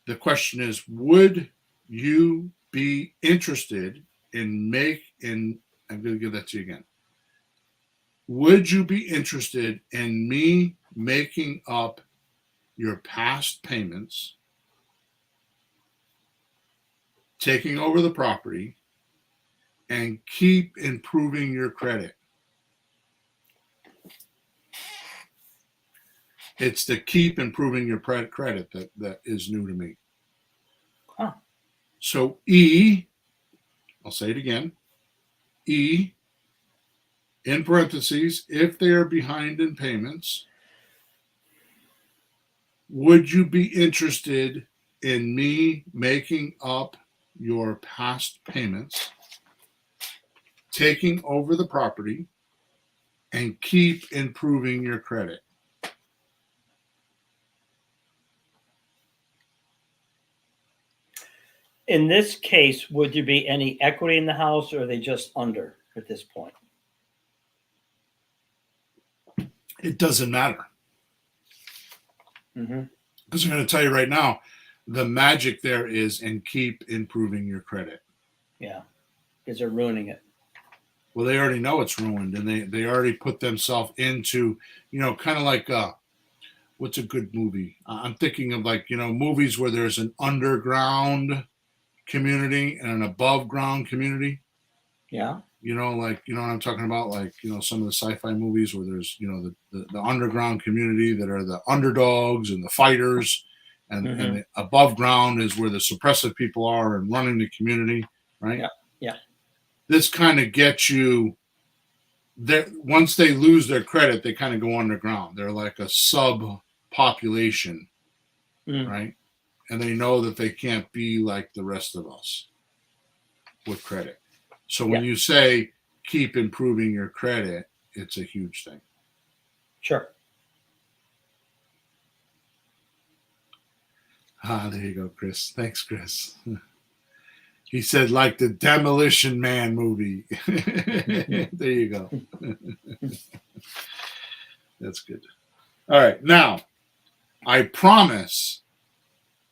Speaker 1: The question is, would you be interested in I'm going to give that to you again. Would you be interested in me making up your past payments, taking over the property, and keep improving your credit? It's the keep improving your credit that is new to me.
Speaker 2: Huh.
Speaker 1: So E, I'll say it again, E, in parentheses, if they are behind in payments, would you be interested in me making up your past payments, taking over the property, and keep improving your credit?
Speaker 2: In this case, would there be any equity in the house, or are they just under at this point?
Speaker 1: It doesn't matter.
Speaker 2: Mm-hmm.
Speaker 1: Because I'm going to tell you right now, the magic there is and keep improving your credit.
Speaker 2: Yeah, because they're ruining it.
Speaker 1: Well, they already know it's ruined, and they already put themselves into, kind of like what's a good movie? I'm thinking of like, movies where there's an underground community and an above ground community.
Speaker 2: Yeah.
Speaker 1: Like, what I'm talking about? Like, some of the sci-fi movies where there's, the underground community that are the underdogs and the fighters, and the above ground is where the suppressive people are and running the community, right?
Speaker 2: Yeah. Yeah.
Speaker 1: This kind of gets you there. Once they lose their credit, they kind of go underground. They're like a sub population, right? And they know that they can't be like the rest of us with credit. So when you say keep improving your credit, it's a huge thing.
Speaker 2: Sure.
Speaker 1: There you go, Chris. Thanks, Chris. He said, like the Demolition Man movie. There you go. That's good. All right. Now, I promise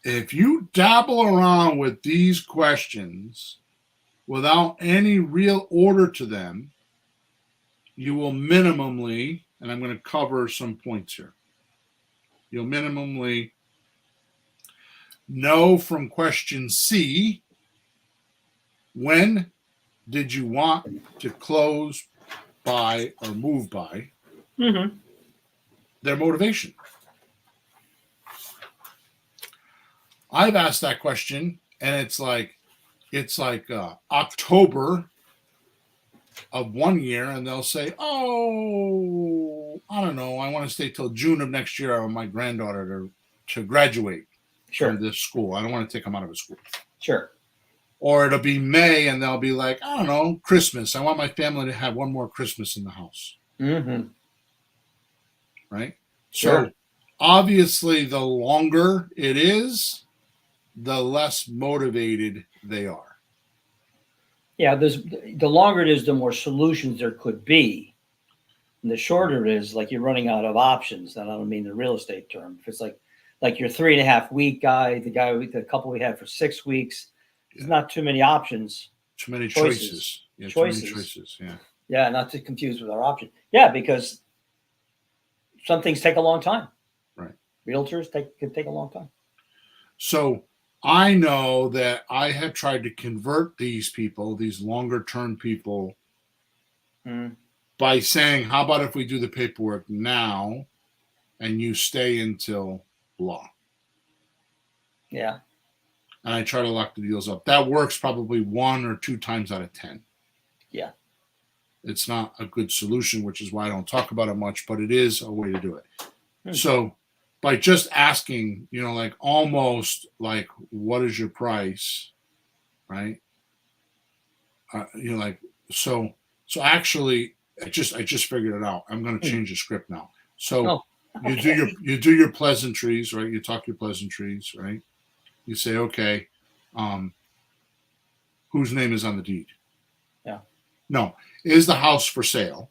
Speaker 1: if you dabble around with these questions without any real order to them, you will minimally, and I'm going to cover some points here, you'll minimally know from question C, when did you want to close, buy, or move by, their motivation. I've asked that question, and it's like October of one year, and they'll say, "Oh, I don't know. I want to stay till June of next year. I want my granddaughter to graduate from this school. I don't want to take them out of a school."
Speaker 2: Sure.
Speaker 1: Or it'll be May, and they'll be like, "I don't know, Christmas. I want my family to have one more Christmas in the house." Right?
Speaker 2: Sure.
Speaker 1: So obviously, the longer it is, the less motivated they are.
Speaker 2: Yeah, the longer it is, the more solutions there could be. And the shorter it is, like you're running out of options. And I don't mean the real estate term. If it's like your 3.5 week guy, the couple we had for 6 weeks, there's not too many options.
Speaker 1: Too many choices. Yeah,
Speaker 2: choices.
Speaker 1: Too many choices. Yeah.
Speaker 2: Yeah, not to confuse with our option. Yeah, because some things take a long time.
Speaker 1: Right.
Speaker 2: Realtors can take a long time.
Speaker 1: So I know that I have tried to convert these people, these longer term people, by saying, how about if we do the paperwork now and you stay until blah?
Speaker 2: Yeah.
Speaker 1: And I try to lock the deals up. That works probably 1 or 2 times out of 10.
Speaker 2: Yeah.
Speaker 1: It's not a good solution, which is why I don't talk about it much, but it is a way to do it. So by just asking, like almost like, what is your price? Right. So actually I just figured it out. I'm going to change the script now. So you do your pleasantries, right? You talk your pleasantries, right? You say, okay, whose name is on the deed?
Speaker 2: Yeah.
Speaker 1: No. Is the house for sale?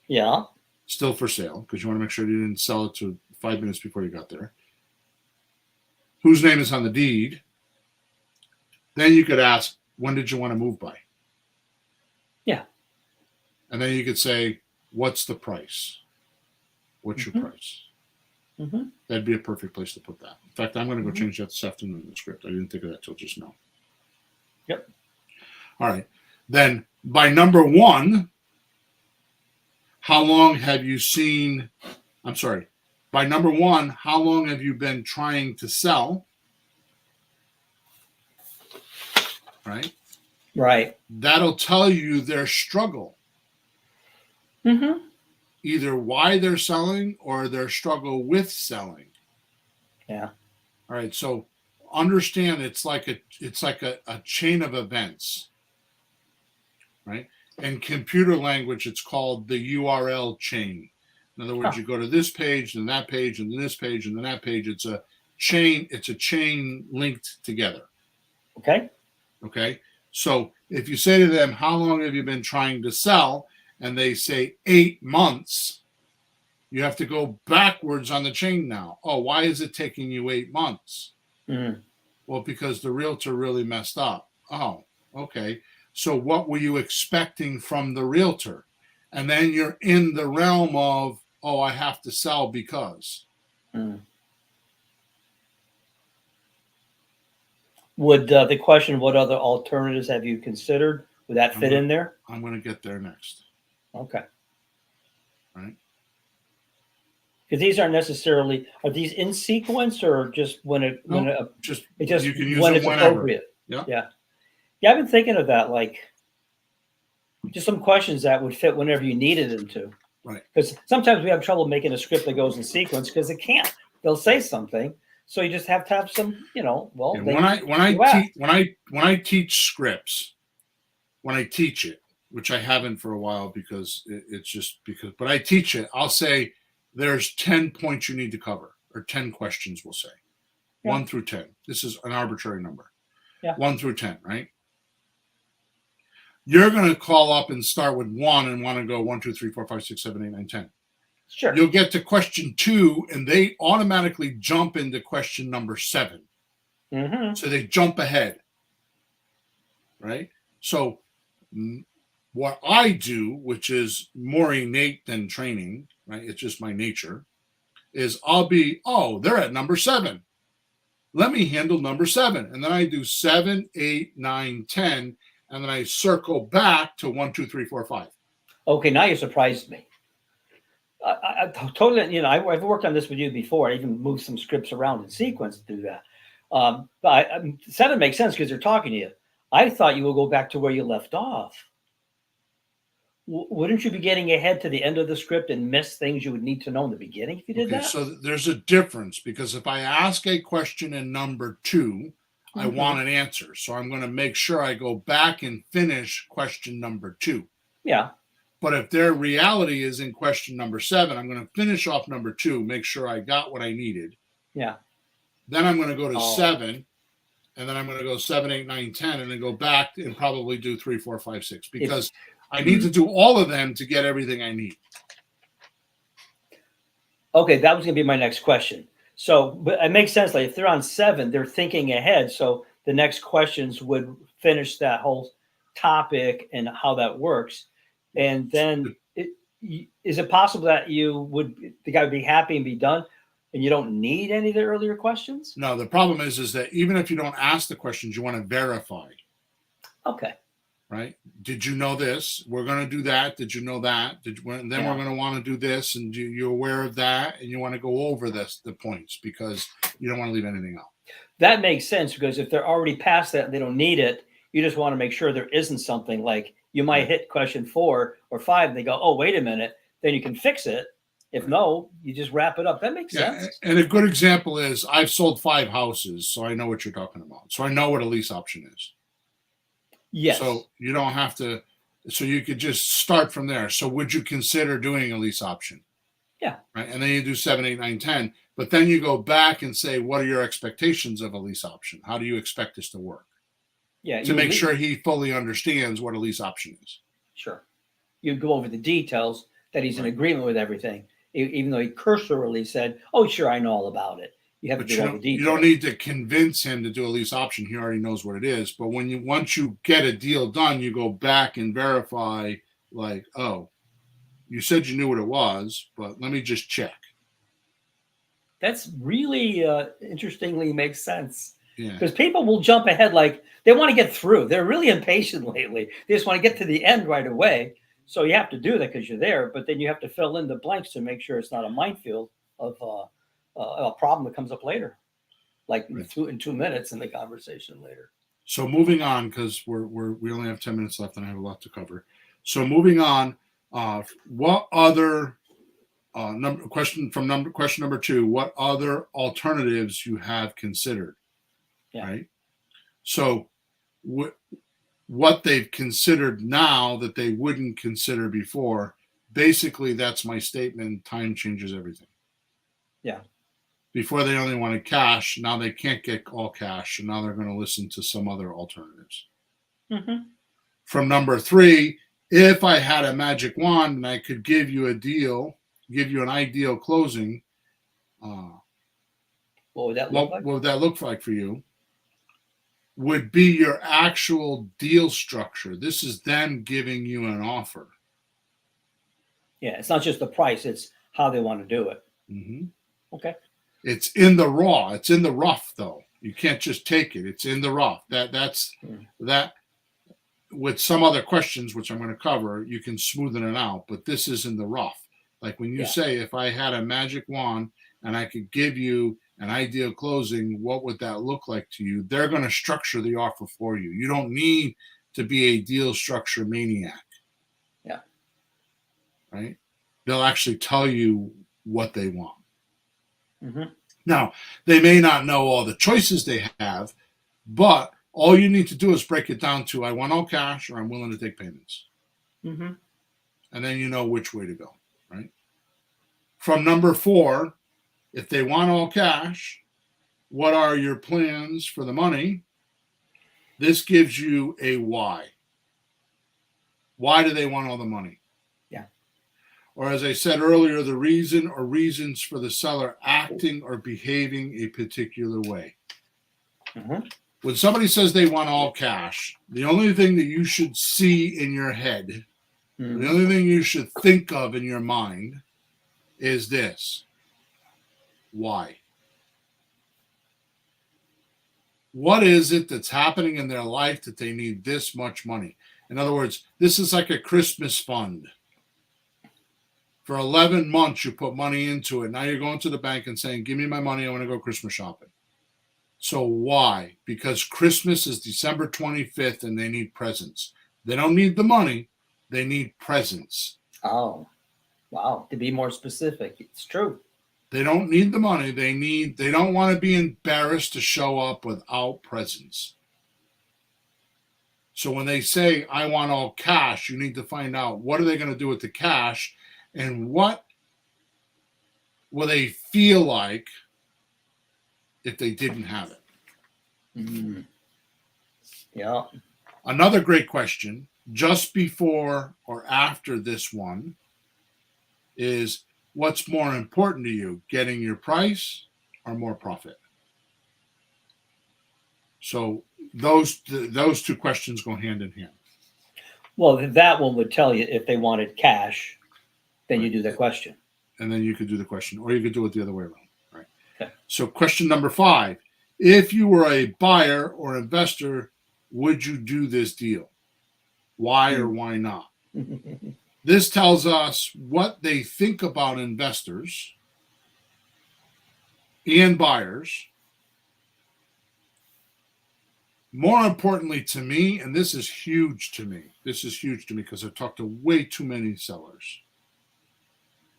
Speaker 2: Yeah.
Speaker 1: Still for sale, because you want to make sure you didn't sell it to 5 minutes before you got there. Whose name is on the deed? Then you could ask, when did you want to move by?
Speaker 2: Yeah.
Speaker 1: And then you could say, what's the price? What's your price? That'd be a perfect place to put that. In fact, I'm going to go change that this afternoon in the script. I didn't think of that till just now.
Speaker 2: Yep.
Speaker 1: All right. Then by number 1, how long have you seen? I'm sorry. By number 1, how long have you been trying to sell? Right?
Speaker 2: Right.
Speaker 1: That'll tell you their struggle. Either why they're selling or their struggle with selling.
Speaker 2: Yeah.
Speaker 1: All right. So understand it's like a chain of events. Right? In computer language, it's called the URL chain. In other words, you go to this page, then that page, and then this page, and then that page. It's a chain linked together.
Speaker 2: Okay.
Speaker 1: Okay. So if you say to them, how long have you been trying to sell? And they say 8 months, you have to go backwards on the chain now. Oh, why is it taking you 8 months? Well, because the realtor really messed up. Oh, okay. So what were you expecting from the realtor? And then you're in the realm of, oh, I have to sell because.
Speaker 2: Mm. Would the question, what other alternatives have you considered? Would that fit in there?
Speaker 1: I'm going to get there next.
Speaker 2: Okay.
Speaker 1: Right.
Speaker 2: Because these aren't necessarily, are these in sequence or just when it
Speaker 1: Just
Speaker 2: just
Speaker 1: you can use
Speaker 2: when
Speaker 1: them
Speaker 2: it's
Speaker 1: whenever.
Speaker 2: appropriate?
Speaker 1: Yeah.
Speaker 2: Yeah. Yeah, I've been thinking of that, like just some questions that would fit whenever you needed them to.
Speaker 1: Right.
Speaker 2: Because sometimes we have trouble making a script that goes in sequence because it can't. They'll say something, so you just have to have some, well,
Speaker 1: Yeah,
Speaker 2: they,
Speaker 1: when I teach scripts, when I teach it, which I haven't for a while because it's just because, but I teach it. I'll say there's 10 points you need to cover, or 10 questions. We'll say
Speaker 2: Yeah.
Speaker 1: 1 through 10. This is an arbitrary number.
Speaker 2: Yeah.
Speaker 1: 1 through 10, right? You're going to call up and start with 1 and want to go 1, 2, 3, 4, 5, 6, 7, 8, 9, 10.
Speaker 2: Sure.
Speaker 1: You'll get to question 2 and they automatically jump into question number 7.
Speaker 2: Mm-hmm.
Speaker 1: So they jump ahead, right? So what I do, which is more innate than training, right? It's just my nature, is they're at number 7. Let me handle number 7. And then I do 7, 8, 9, 10, and then I circle back to 1, 2, 3, 4, 5.
Speaker 2: Okay, now you surprised me. I totally, I've worked on this with you before. I even moved some scripts around in sequence to do that. But 7 makes sense because they're talking to you. I thought you would go back to where you left off. Wouldn't you be getting ahead to the end of the script and miss things you would need to know in the beginning if you did that?
Speaker 1: So there's a difference, because if I ask a question in number 2, I want an answer. So I'm going to make sure I go back and finish question number 2.
Speaker 2: Yeah.
Speaker 1: But if their reality is in question number 7, I'm going to finish off number 2, make sure I got what I needed.
Speaker 2: Yeah.
Speaker 1: Then I'm going to go to 7, and then I'm going to go 7, 8, 9, 10, and then go back and probably do 3, 4, 5, 6, because I need to do all of them to get everything I need.
Speaker 2: Okay, that was going to be my next question. So, but it makes sense. Like if they're on 7, they're thinking ahead. So the next questions would finish that whole topic and how that works. And then is it possible that the guy would be happy and be done and you don't need any of the earlier questions?
Speaker 1: No, the problem is that even if you don't ask the questions, you want to verify.
Speaker 2: Okay.
Speaker 1: Right? Did you know this? We're going to do that. Did you know that? We're going to want to do this, and you're aware of that, and you want to go over the points because you don't want to leave anything out.
Speaker 2: That makes sense, because if they're already past that and they don't need it, you just want to make sure there isn't something like you might hit question 4 or 5 and they go, oh, wait a minute. Then you can fix it. If no, you just wrap it up. That makes sense.
Speaker 1: And a good example is I've sold 5 houses, so I know what you're talking about. So I know what a lease option is.
Speaker 2: Yes.
Speaker 1: So you don't have to, so you could just start from there. So would you consider doing a lease option?
Speaker 2: Yeah.
Speaker 1: Right. And then you do 7, 8, 9, 10. But then you go back and say, what are your expectations of a lease option? How do you expect this to work?
Speaker 2: Yeah.
Speaker 1: To make sure he fully understands what a lease option is.
Speaker 2: Sure. You go over the details, that he's in agreement with everything, even though he cursorily said, oh, sure, I know all about it. You have to do all the details.
Speaker 1: You don't need to convince him to do a lease option. He already knows what it is. But once you get a deal done, you go back and verify, like, oh, you said you knew what it was, but let me just check.
Speaker 2: That's really interestingly makes sense.
Speaker 1: Yeah.
Speaker 2: Because people will jump ahead, like they want to get through. They're really impatient lately. They just want to get to the end right away. So you have to do that because you're there, but then you have to fill in the blanks to make sure it's not a minefield of a problem that comes up later, like in 2 minutes in the conversation later.
Speaker 1: So moving on, because we only have 10 minutes left and I have a lot to cover. So moving on, what other question number 2? What other alternatives you have considered?
Speaker 2: Yeah.
Speaker 1: Right. So what they've considered now that they wouldn't consider before. Basically, that's my statement. Time changes everything.
Speaker 2: Yeah.
Speaker 1: Before they only wanted cash. Now they can't get all cash. And now they're going to listen to some other alternatives.
Speaker 2: Mm-hmm.
Speaker 1: From number 3, if I had a magic wand and I could give you a deal, give you an ideal closing,
Speaker 2: what would that look like?
Speaker 1: What would that look like for you? Would be your actual deal structure. This is them giving you an offer.
Speaker 2: Yeah, it's not just the price, it's how they want to do it.
Speaker 1: Mm-hmm.
Speaker 2: Okay.
Speaker 1: It's in the raw. It's in the rough, though. You can't just take it. It's in the rough. That's that. With some other questions, which I'm going to cover, you can smoothen it out. But this is in the rough. Like when you say, if I had a magic wand and I could give you an ideal closing, what would that look like to you? They're going to structure the offer for you. You don't need to be a deal structure maniac.
Speaker 2: Yeah.
Speaker 1: Right? They'll actually tell you what they want.
Speaker 2: Mm-hmm.
Speaker 1: Now, they may not know all the choices they have, but all you need to do is break it down to I want all cash or I'm willing to take payments.
Speaker 2: Mm-hmm.
Speaker 1: And then you know which way to go, right? From number 4, if they want all cash, what are your plans for the money? This gives you a why. Why do they want all the money?
Speaker 2: Yeah.
Speaker 1: Or as I said earlier, the reason or reasons for the seller acting or behaving a particular way.
Speaker 2: Mm-hmm.
Speaker 1: When somebody says they want all cash, the only thing that you should see in your head, the only thing you should think of in your mind is this. Why? What is it that's happening in their life that they need this much money? In other words, this is like a Christmas fund. For 11 months, you put money into it. Now you're going to the bank and saying, give me my money. I want to go Christmas shopping. So why? Because Christmas is December 25th and they need presents. They don't need the money. They need presents.
Speaker 2: Oh, wow. To be more specific, it's true.
Speaker 1: They don't need the money. They don't want to be embarrassed to show up without presents. So when they say, I want all cash, you need to find out what are they going to do with the cash and what will they feel like if they didn't have it.
Speaker 2: Mm-hmm. Yeah.
Speaker 1: Another great question, just before or after this one, is what's more important to you, getting your price or more profit? So those 2 questions go hand in hand.
Speaker 2: Well, that one would tell you if they wanted cash, then you do the question.
Speaker 1: And then you could do the question, or you could do it the other way around. Right.
Speaker 2: Okay.
Speaker 1: So question number 5, if you were a buyer or investor, would you do this deal? Why or why not? This tells us what they think about investors and buyers. More importantly to me, and this is huge to me because I've talked to way too many sellers,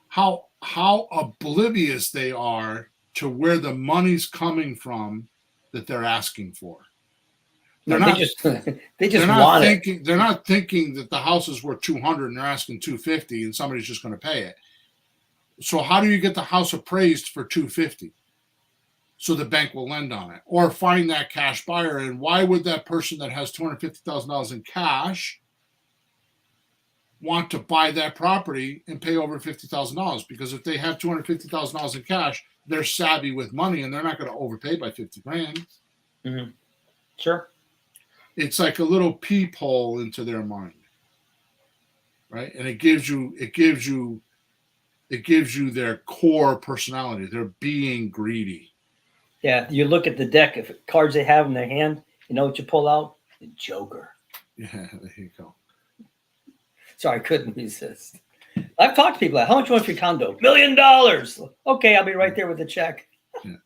Speaker 1: how oblivious they are to where the money's coming from that they're asking for.
Speaker 2: They just want it.
Speaker 1: They're not thinking that the house is worth 200 and they're asking 250 and somebody's just going to pay it. So how do you get the house appraised for 250? So the bank will lend on it or find that cash buyer. And why would that person that has $250,000 in cash want to buy that property and pay over $50,000? Because if they have $250,000 in cash, they're savvy with money and they're not going to overpay by 50 grand.
Speaker 2: Mm-hmm. Sure.
Speaker 1: It's like a little peephole into their mind, right? And it gives you their core personality. They're being greedy.
Speaker 2: Yeah, you look at the deck of cards they have in their hand. You know what you pull out? The Joker.
Speaker 1: Yeah, there you go.
Speaker 2: Sorry, I couldn't resist. I've talked to people like, how much you want for your condo? $1 million. Okay, I'll be right there with the check.
Speaker 1: Yeah.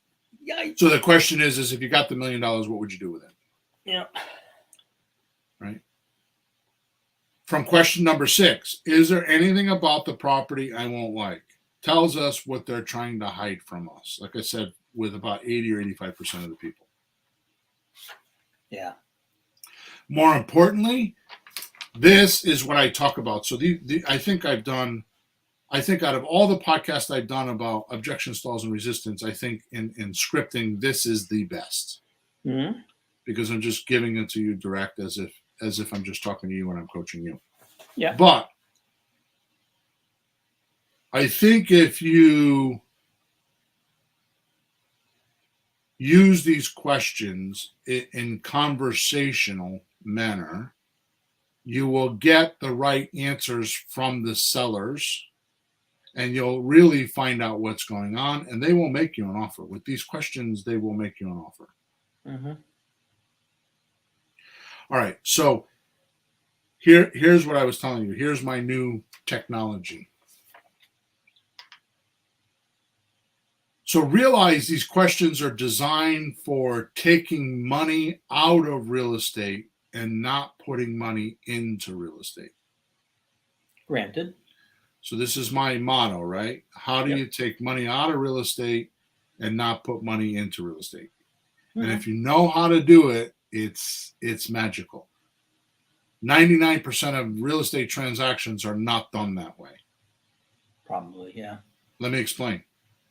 Speaker 2: Yikes.
Speaker 1: So the question is if you got the $1 million, what would you do with it?
Speaker 2: Yeah.
Speaker 1: Right. From question number 6, is there anything about the property I won't like? Tells us what they're trying to hide from us. Like I said, with about 80 or 85% of the people.
Speaker 2: Yeah.
Speaker 1: More importantly, this is what I talk about. So I think out of all the podcasts I've done about objection, stalls, and resistance, I think in scripting, this is the best.
Speaker 2: Mm-hmm.
Speaker 1: Because I'm just giving it to you direct as if I'm just talking to you and I'm coaching you.
Speaker 2: Yeah.
Speaker 1: But I think if you use these questions in conversational manner, you will get the right answers from the sellers and you'll really find out what's going on, and they will make you an offer. With these questions, they will make you an offer.
Speaker 2: Mm-hmm.
Speaker 1: All right, so here's what I was telling you. Here's my new technology. So realize these questions are designed for taking money out of real estate and not putting money into real estate.
Speaker 2: Granted.
Speaker 1: So this is my motto, right? How do you take money out of real estate and not put money into real estate? And if you know how to do it, it's magical. 99% of real estate transactions are not done that way.
Speaker 2: Probably, yeah.
Speaker 1: Let me explain.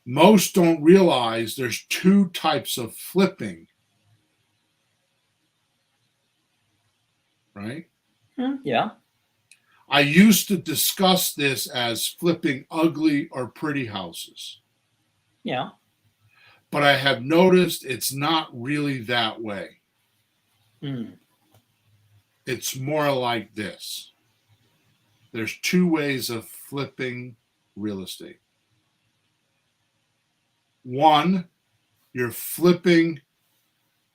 Speaker 1: Most don't realize there's two types of flipping, right?
Speaker 2: Yeah.
Speaker 1: I used to discuss this as flipping ugly or pretty houses.
Speaker 2: Yeah.
Speaker 1: But I have noticed it's not really that way. It's more like this. There's two ways of flipping real estate. One, you're flipping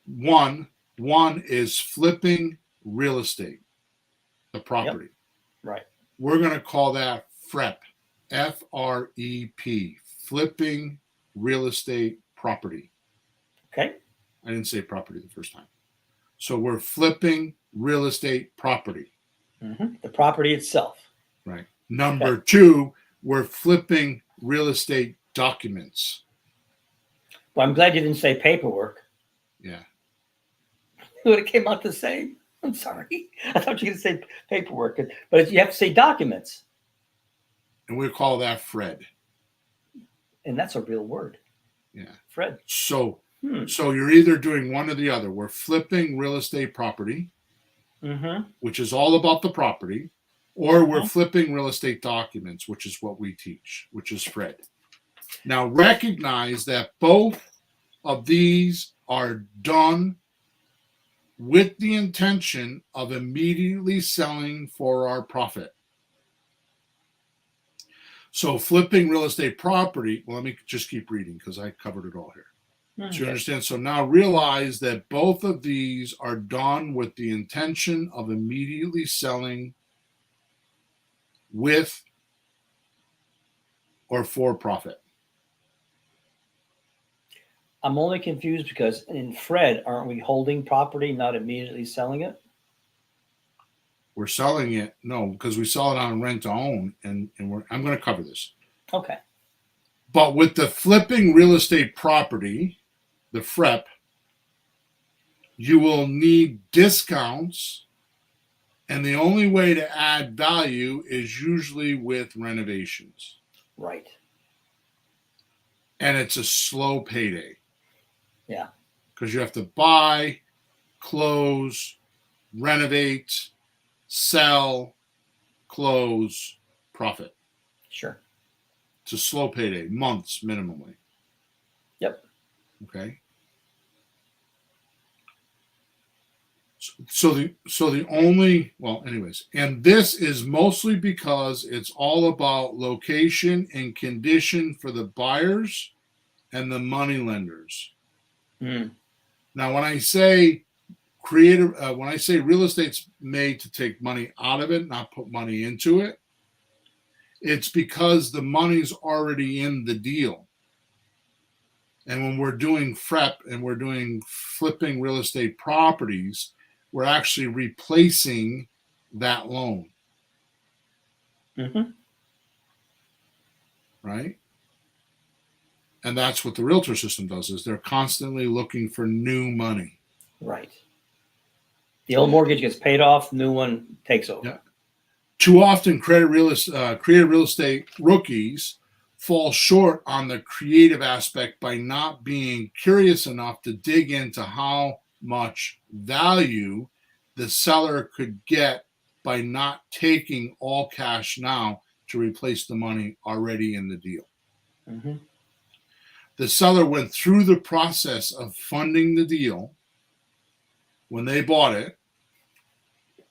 Speaker 1: one is flipping real estate, the property.
Speaker 2: Yep. Right.
Speaker 1: We're going to call that FREP, F-R-E-P, flipping real estate property.
Speaker 2: Okay.
Speaker 1: I didn't say property the first time. So we're flipping real estate property.
Speaker 2: The property itself.
Speaker 1: Right. Number two, we're flipping real estate documents.
Speaker 2: Well, I'm glad you didn't say paperwork.
Speaker 1: Yeah.
Speaker 2: It would have came out the same. I'm sorry. I thought you were going to say paperwork, but you have to say documents.
Speaker 1: And we call that Fred.
Speaker 2: And that's a real word.
Speaker 1: Yeah.
Speaker 2: Fred.
Speaker 1: So you're either doing one or the other. We're flipping real estate property, which is all about the property, or we're flipping real estate documents, which is what we teach, which is Fred. Now recognize that both of these are done with the intention of immediately selling for our profit. So flipping real estate property, well, let me just keep reading because I covered it all here. So you understand? So now realize that both of these are done with the intention of immediately selling with or for profit.
Speaker 2: I'm only confused because in Fred, aren't we holding property, not immediately selling it?
Speaker 1: We're selling it, no, because we sell it on rent to own, and I'm going to cover this.
Speaker 2: Okay.
Speaker 1: But with the flipping real estate property, the FREP, you will need discounts, and the only way to add value is usually with renovations.
Speaker 2: Right.
Speaker 1: And it's a slow payday.
Speaker 2: Yeah.
Speaker 1: Because you have to buy, close, renovate, sell, close, profit.
Speaker 2: Sure.
Speaker 1: It's a slow payday, months minimally.
Speaker 2: Yep.
Speaker 1: Okay. So the only, well, anyways, and this is mostly because it's all about location and condition for the buyers and the money lenders. Now, when I say when I say real estate's made to take money out of it, not put money into it, it's because the money's already in the deal. And when we're doing FREP and we're doing flipping real estate properties, we're actually replacing that loan. Right? And that's what the realtor system does, is they're constantly looking for new money.
Speaker 2: Right. The old mortgage gets paid off, new one takes over.
Speaker 1: Yeah. Too often, creative real estate rookies fall short on the creative aspect by not being curious enough to dig into how much value the seller could get by not taking all cash now to replace the money already in the deal. The seller went through the process of funding the deal when they bought it,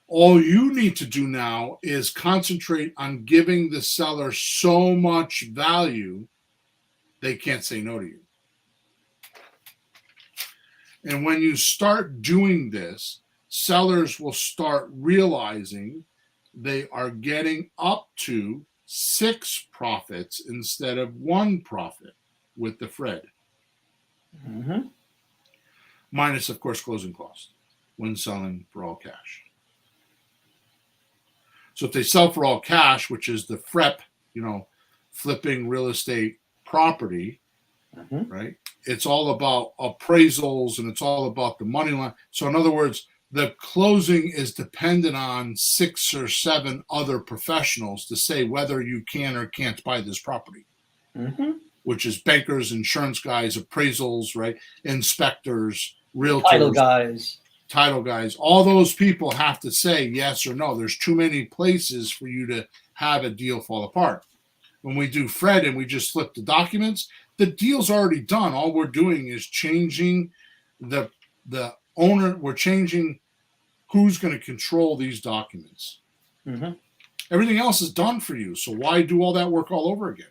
Speaker 1: All you need to do now is concentrate on giving the seller so much value they can't say no to you. And when you start doing this, sellers will start realizing they are getting up to 6 profits instead of 1 profit with the Fred.
Speaker 2: Mm-hmm.
Speaker 1: Minus, of course, closing costs when selling for all cash. So if they sell for all cash, which is the FREP, flipping real estate property, right? It's all about appraisals and it's all about the money line. So in other words, the closing is dependent on 6 or 7 other professionals to say whether you can or can't buy this property, which is bankers, insurance guys, appraisals, right? Inspectors, realtors, title guys. All those people have to say yes or no. There's too many places for you to have a deal fall apart. When we do Fred and we just flip the documents, the deal's already done. All we're doing is changing the owner. We're changing who's going to control these documents. Everything else is done for you. So why do all that work all over again?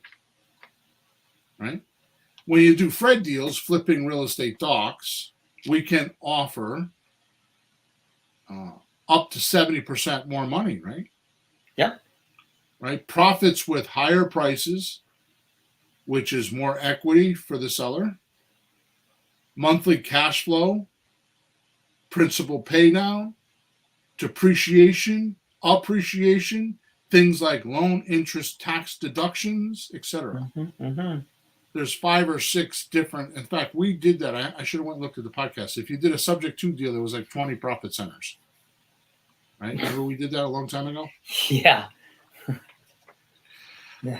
Speaker 1: Right? When you do Fred deals, flipping real estate docs, we can offer up to 70% more money, right?
Speaker 2: Yep.
Speaker 1: Right? Profits with higher prices, which is more equity for the seller. Monthly cash flow, principal pay down, depreciation, appreciation, things like loan interest tax deductions, etc. There's 5 or 6 different. In fact, we did that. I should have went and looked at the podcast. If you did a subject to deal, there was like 20 profit centers. Right? Remember we did that a long time ago?
Speaker 2: Yeah. And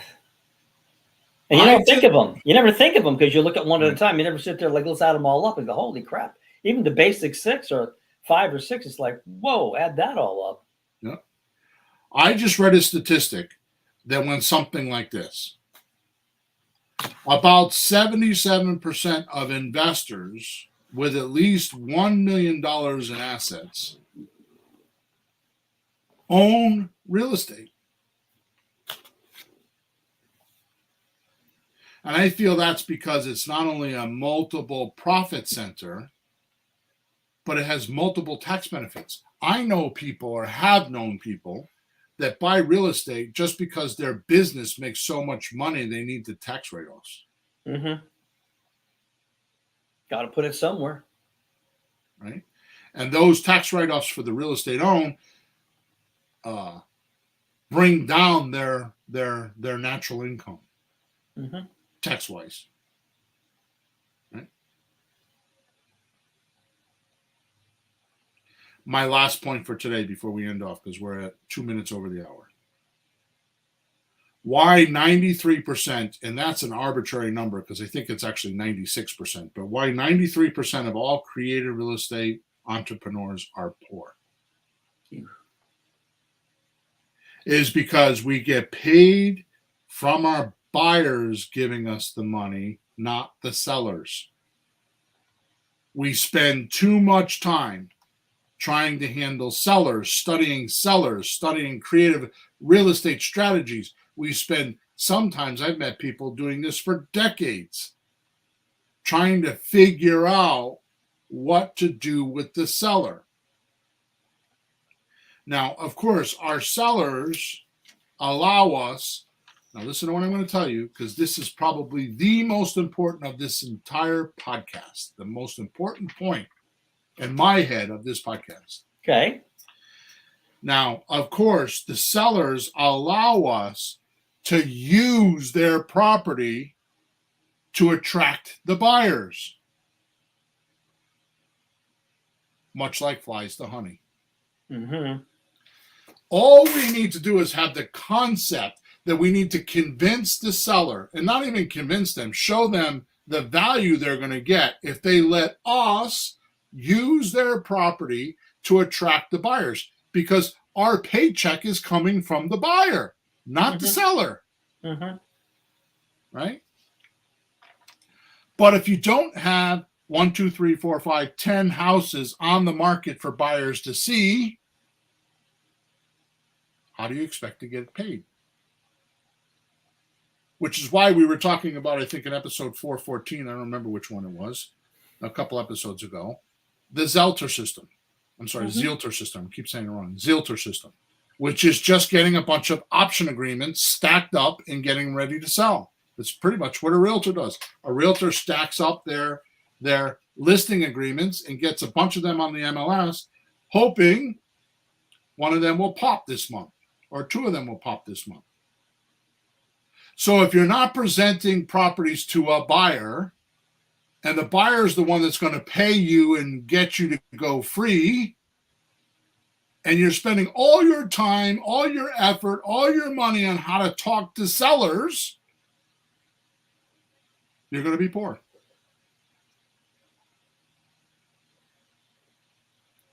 Speaker 2: you don't think of them. You never think of them because you look at one at a time. You never sit there like, let's add them all up and go, holy crap. Even the basic 6 or 5 or 6, it's like, whoa, add that all up.
Speaker 1: Yeah. I just read a statistic that went something like this. About 77% of investors with at least $1 million in assets own real estate. And I feel that's because it's not only a multiple profit center, but it has multiple tax benefits. I know people or have known people that buy real estate just because their business makes so much money they need the tax write-offs.
Speaker 2: Got to put it somewhere.
Speaker 1: Right? And those tax write-offs for the real estate owned bring down their natural income tax-wise. Right? My last point for today before we end off, because we're at 2 minutes over the hour. Why 93%, and that's an arbitrary number because I think it's actually 96%, but why 93% of all creative real estate entrepreneurs are poor is because we get paid from our buyers giving us the money, not the sellers. We spend too much time trying to handle sellers, studying creative real estate strategies. We spend, sometimes I've met people doing this for decades, trying to figure out what to do with the seller. Now, of course, our sellers allow us, now listen to what I'm going to tell you, because this is probably the most important of this entire podcast, the most important point in my head of this podcast.
Speaker 2: Okay.
Speaker 1: Now, of course, the sellers allow us to use their property to attract the buyers, much like flies to honey. All we need to do is have the concept that we need to convince the seller, and not even convince them, show them the value they're going to get if they let us use their property to attract the buyers, because our paycheck is coming from the buyer, not the seller. Right? But if you don't have 1, 2, 3, 4, 5, 10 houses on the market for buyers to see, how do you expect to get paid? Which is why we were talking about, I think, in episode 414, I don't remember which one it was, a couple episodes ago, the Zelter system. I'm sorry, Zielter system. I keep saying it wrong. Zielter system, which is just getting a bunch of option agreements stacked up and getting ready to sell. It's pretty much what a realtor does. A realtor stacks up their listing agreements and gets a bunch of them on the MLS, hoping one of them will pop this month or two of them will pop this month. So if you're not presenting properties to a buyer, and the buyer is the one that's going to pay you and get you to go free, and you're spending all your time, all your effort, all your money on how to talk to sellers, you're going to be poor.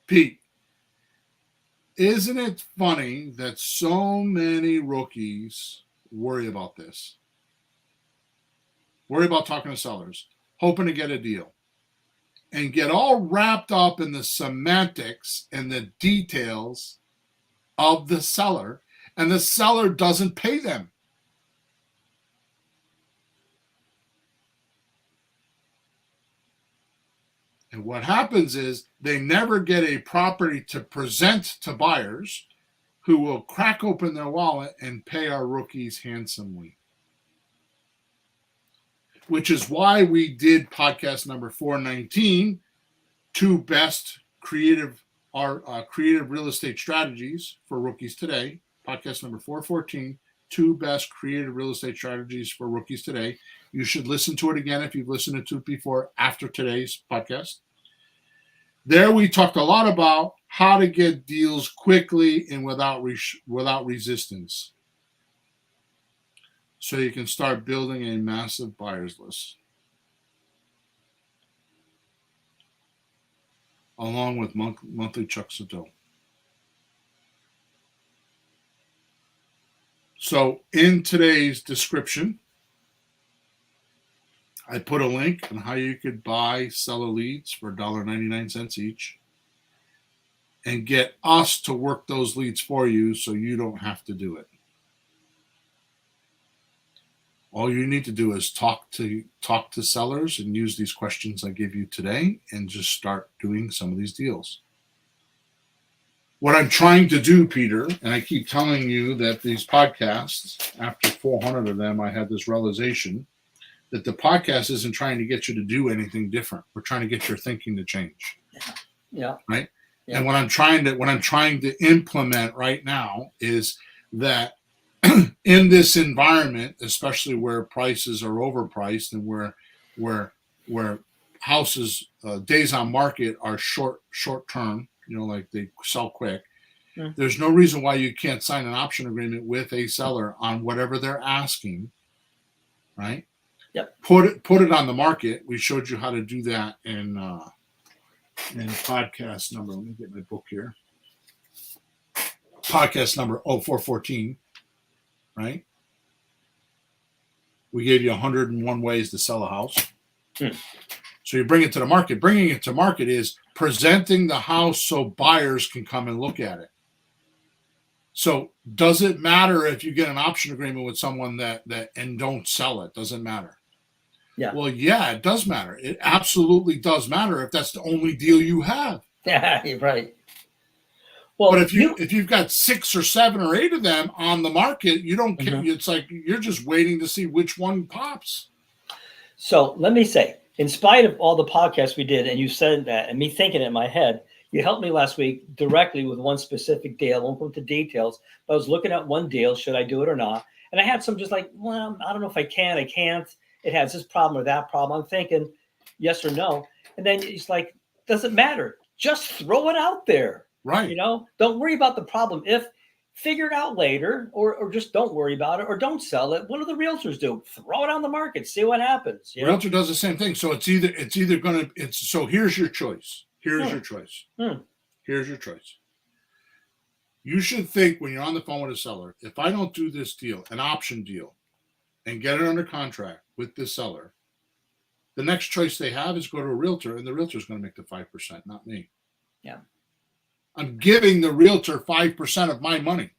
Speaker 1: Pete, isn't it funny that so many rookies worry about this? Worry about talking to sellers, hoping to get a deal, and get all wrapped up in the semantics and the details of the seller, and the seller doesn't pay them. And what happens is they never get a property to present to buyers who will crack open their wallet and pay our rookies handsomely. Which is why we did podcast number 419, two best creative real estate strategies for rookies today. Podcast number 414, two best creative real estate strategies for rookies today. You should listen to it again if you've listened to it before after today's podcast. There we talked a lot about how to get deals quickly and without resistance, so you can start building a massive buyers list, along with monthly chunks of dough. So in today's description, I put a link on how you could buy seller leads for $1.99 each and get us to work those leads for you so you don't have to do it. All you need to do is talk to sellers and use these questions I give you today and just start doing some of these deals. What I'm trying to do, Peter, and I keep telling you that these podcasts, after 400 of them, I had this realization that the podcast isn't trying to get you to do anything different. We're trying to get your thinking to change.
Speaker 2: Yeah.
Speaker 1: Right?
Speaker 2: Yeah.
Speaker 1: And what I'm trying to implement right now is that in this environment, especially where prices are overpriced and where houses days on market are short term, like they sell quick. There's no reason why you can't sign an option agreement with a seller on whatever they're asking, right?
Speaker 2: Yep.
Speaker 1: Put it on the market. We showed you how to do that in podcast number. Let me get my book here. Podcast number 414, right? We gave you 101 ways to sell a house. So you bring it to the market. Bringing it to market is presenting the house so buyers can come and look at it. So does it matter if you get an option agreement with someone that and don't sell it? Does it matter?
Speaker 2: Yeah.
Speaker 1: Well, yeah, it does matter. It absolutely does matter if that's the only deal you have.
Speaker 2: Yeah, you're right. Well,
Speaker 1: but if you've got 6 or 7 or 8 of them on the market, you don't care. It's like you're just waiting to see which one pops.
Speaker 2: So let me say, in spite of all the podcasts we did, and you said that, and me thinking it in my head, you helped me last week directly with one specific deal. I won't go into details, but I was looking at one deal. Should I do it or not? And I had some just like, well, I don't know if I can. I can't. It has this problem or that problem. I'm thinking yes or no. And then it's like, doesn't matter. Just throw it out there.
Speaker 1: Right.
Speaker 2: Don't worry about the problem. If figure it out later, or just don't worry about it, or don't sell it. What do the realtors do? Throw it on the market, see what happens.
Speaker 1: Realtor does the same thing. So it's either going to, so here's your choice. Here's your choice. Here's your choice. You should think when you're on the phone with a seller, if I don't do this deal, an option deal, and get it under contract with the seller, the next choice they have is go to a realtor, and the realtor is going to make the 5%, not me.
Speaker 2: Yeah.
Speaker 1: I'm giving the realtor 5% of my money.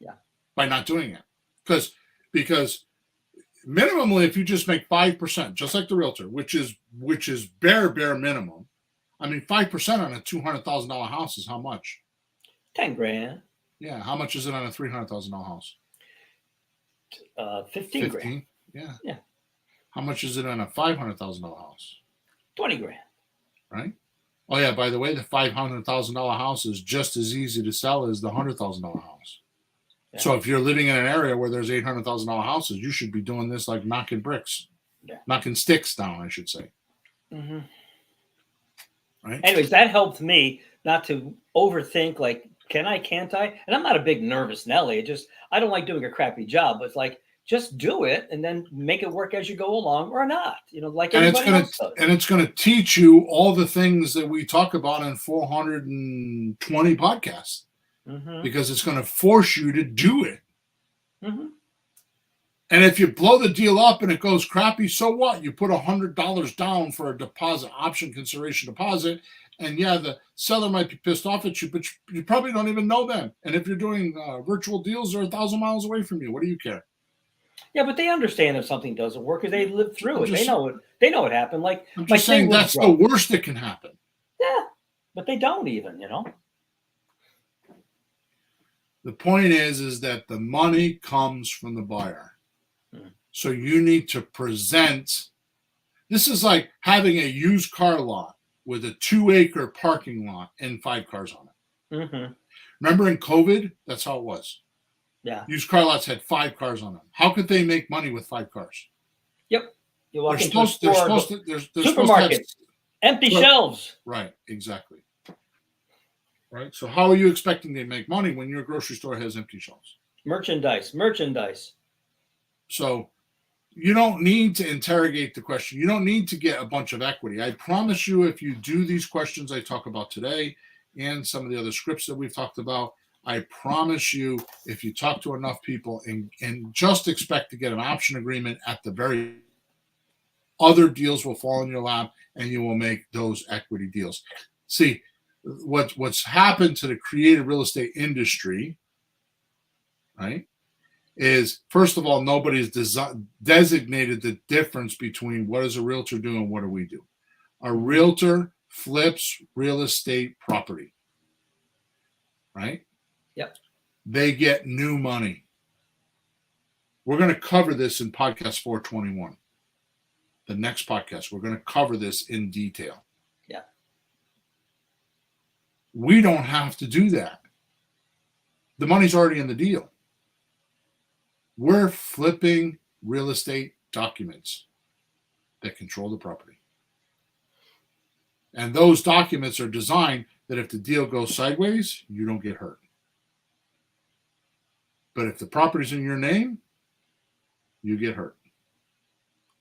Speaker 2: Yeah.
Speaker 1: By not doing it. Because minimally, if you just make 5%, just like the realtor, which is bare minimum. I mean, 5% on a $200,000 house is how much?
Speaker 2: 10 grand.
Speaker 1: Yeah. How much is it on a $300,000 house?
Speaker 2: 15 grand.
Speaker 1: Yeah.
Speaker 2: Yeah.
Speaker 1: How much is it on a $500,000 house?
Speaker 2: 20 grand.
Speaker 1: Right. Oh yeah. By the way, the $500,000 house is just as easy to sell as the $100,000 house.
Speaker 2: Yeah.
Speaker 1: So if you're living in an area where there's $800,000 houses, you should be doing this like knocking bricks, knocking sticks down, I should say.
Speaker 2: Mm-hmm.
Speaker 1: Right.
Speaker 2: Anyways, that helped me not to overthink. Like, can I? Can't I? And I'm not a big nervous Nelly. I don't like doing a crappy job. But it's like, just do it and then make it work as you go along, or not. Like anybody else does.
Speaker 1: And it's going to teach you all the things that we talk about in 420 podcasts.
Speaker 2: Mm-hmm.
Speaker 1: Because it's going to force you to do it.
Speaker 2: Mm-hmm.
Speaker 1: And if you blow the deal up and it goes crappy, so what? You put $100 down for a deposit, option consideration deposit, and yeah, the seller might be pissed off at you, but you probably don't even know them. And if you're doing virtual deals, they're 1,000 miles away from you. What do you care?
Speaker 2: Yeah, but they understand if something doesn't work because they lived through it. They know it. They know it happened. Like
Speaker 1: I'm just saying that's the worst that can happen.
Speaker 2: Yeah, but they don't even.
Speaker 1: The point is that the money comes from the buyer. So you need to present. This is like having a used car lot with a 2-acre parking lot and 5 cars on it.
Speaker 2: Mm-hmm.
Speaker 1: Remember in COVID, that's how it was.
Speaker 2: Yeah.
Speaker 1: Used car lots had 5 cars on them. How could they make money with 5 cars?
Speaker 2: Yep. You walk
Speaker 1: They're
Speaker 2: into
Speaker 1: supposed to
Speaker 2: supermarket, empty shelves.
Speaker 1: Right, exactly. Right. So how are you expecting to make money when your grocery store has empty shelves?
Speaker 2: Merchandise.
Speaker 1: So you don't need to interrogate the question. You don't need to get a bunch of equity. I promise you, if you do these questions I talk about today and some of the other scripts that we've talked about, I promise you, if you talk to enough people and just expect to get an option agreement at the very other deals will fall in your lap and you will make those equity deals. See, what's happened to the creative real estate industry, right, is first of all, nobody's designated the difference between what does a realtor do and what do we do. A realtor flips real estate property, right?
Speaker 2: Yep.
Speaker 1: They get new money. We're going to cover this in podcast 421. The next podcast, we're going to cover this in detail.
Speaker 2: Yeah.
Speaker 1: We don't have to do that. The money's already in the deal. We're flipping real estate documents that control the property. And those documents are designed that if the deal goes sideways, you don't get hurt. But if the property's in your name, you get hurt.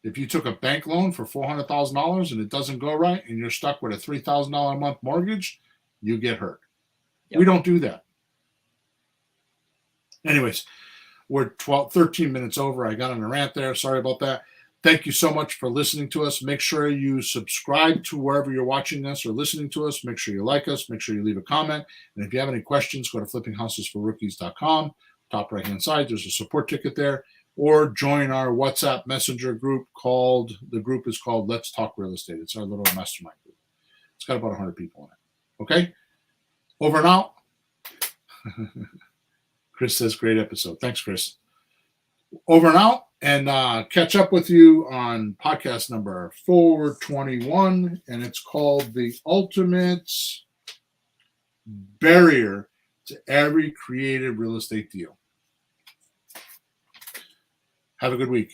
Speaker 1: If you took a bank loan for $400,000 and it doesn't go right and you're stuck with a $3,000 a month mortgage, you get hurt. Yep. We don't do that. Anyways, we're 13 minutes over. I got on a rant there. Sorry about that. Thank you so much for listening to us. Make sure you subscribe to wherever you're watching us or listening to us. Make sure you like us. Make sure you leave a comment. And if you have any questions, go to flippinghousesforrookies.com. Top right-hand side, there's a support ticket there. Or join our WhatsApp messenger group the group is called Let's Talk Real Estate. It's our little mastermind group. It's got about 100 people in it. Okay? Over and out. Chris says, great episode. Thanks, Chris. Over and out, and catch up with you on podcast number 421, and it's called The Ultimate Barrier to Every Creative Real Estate Deal. Have a good week.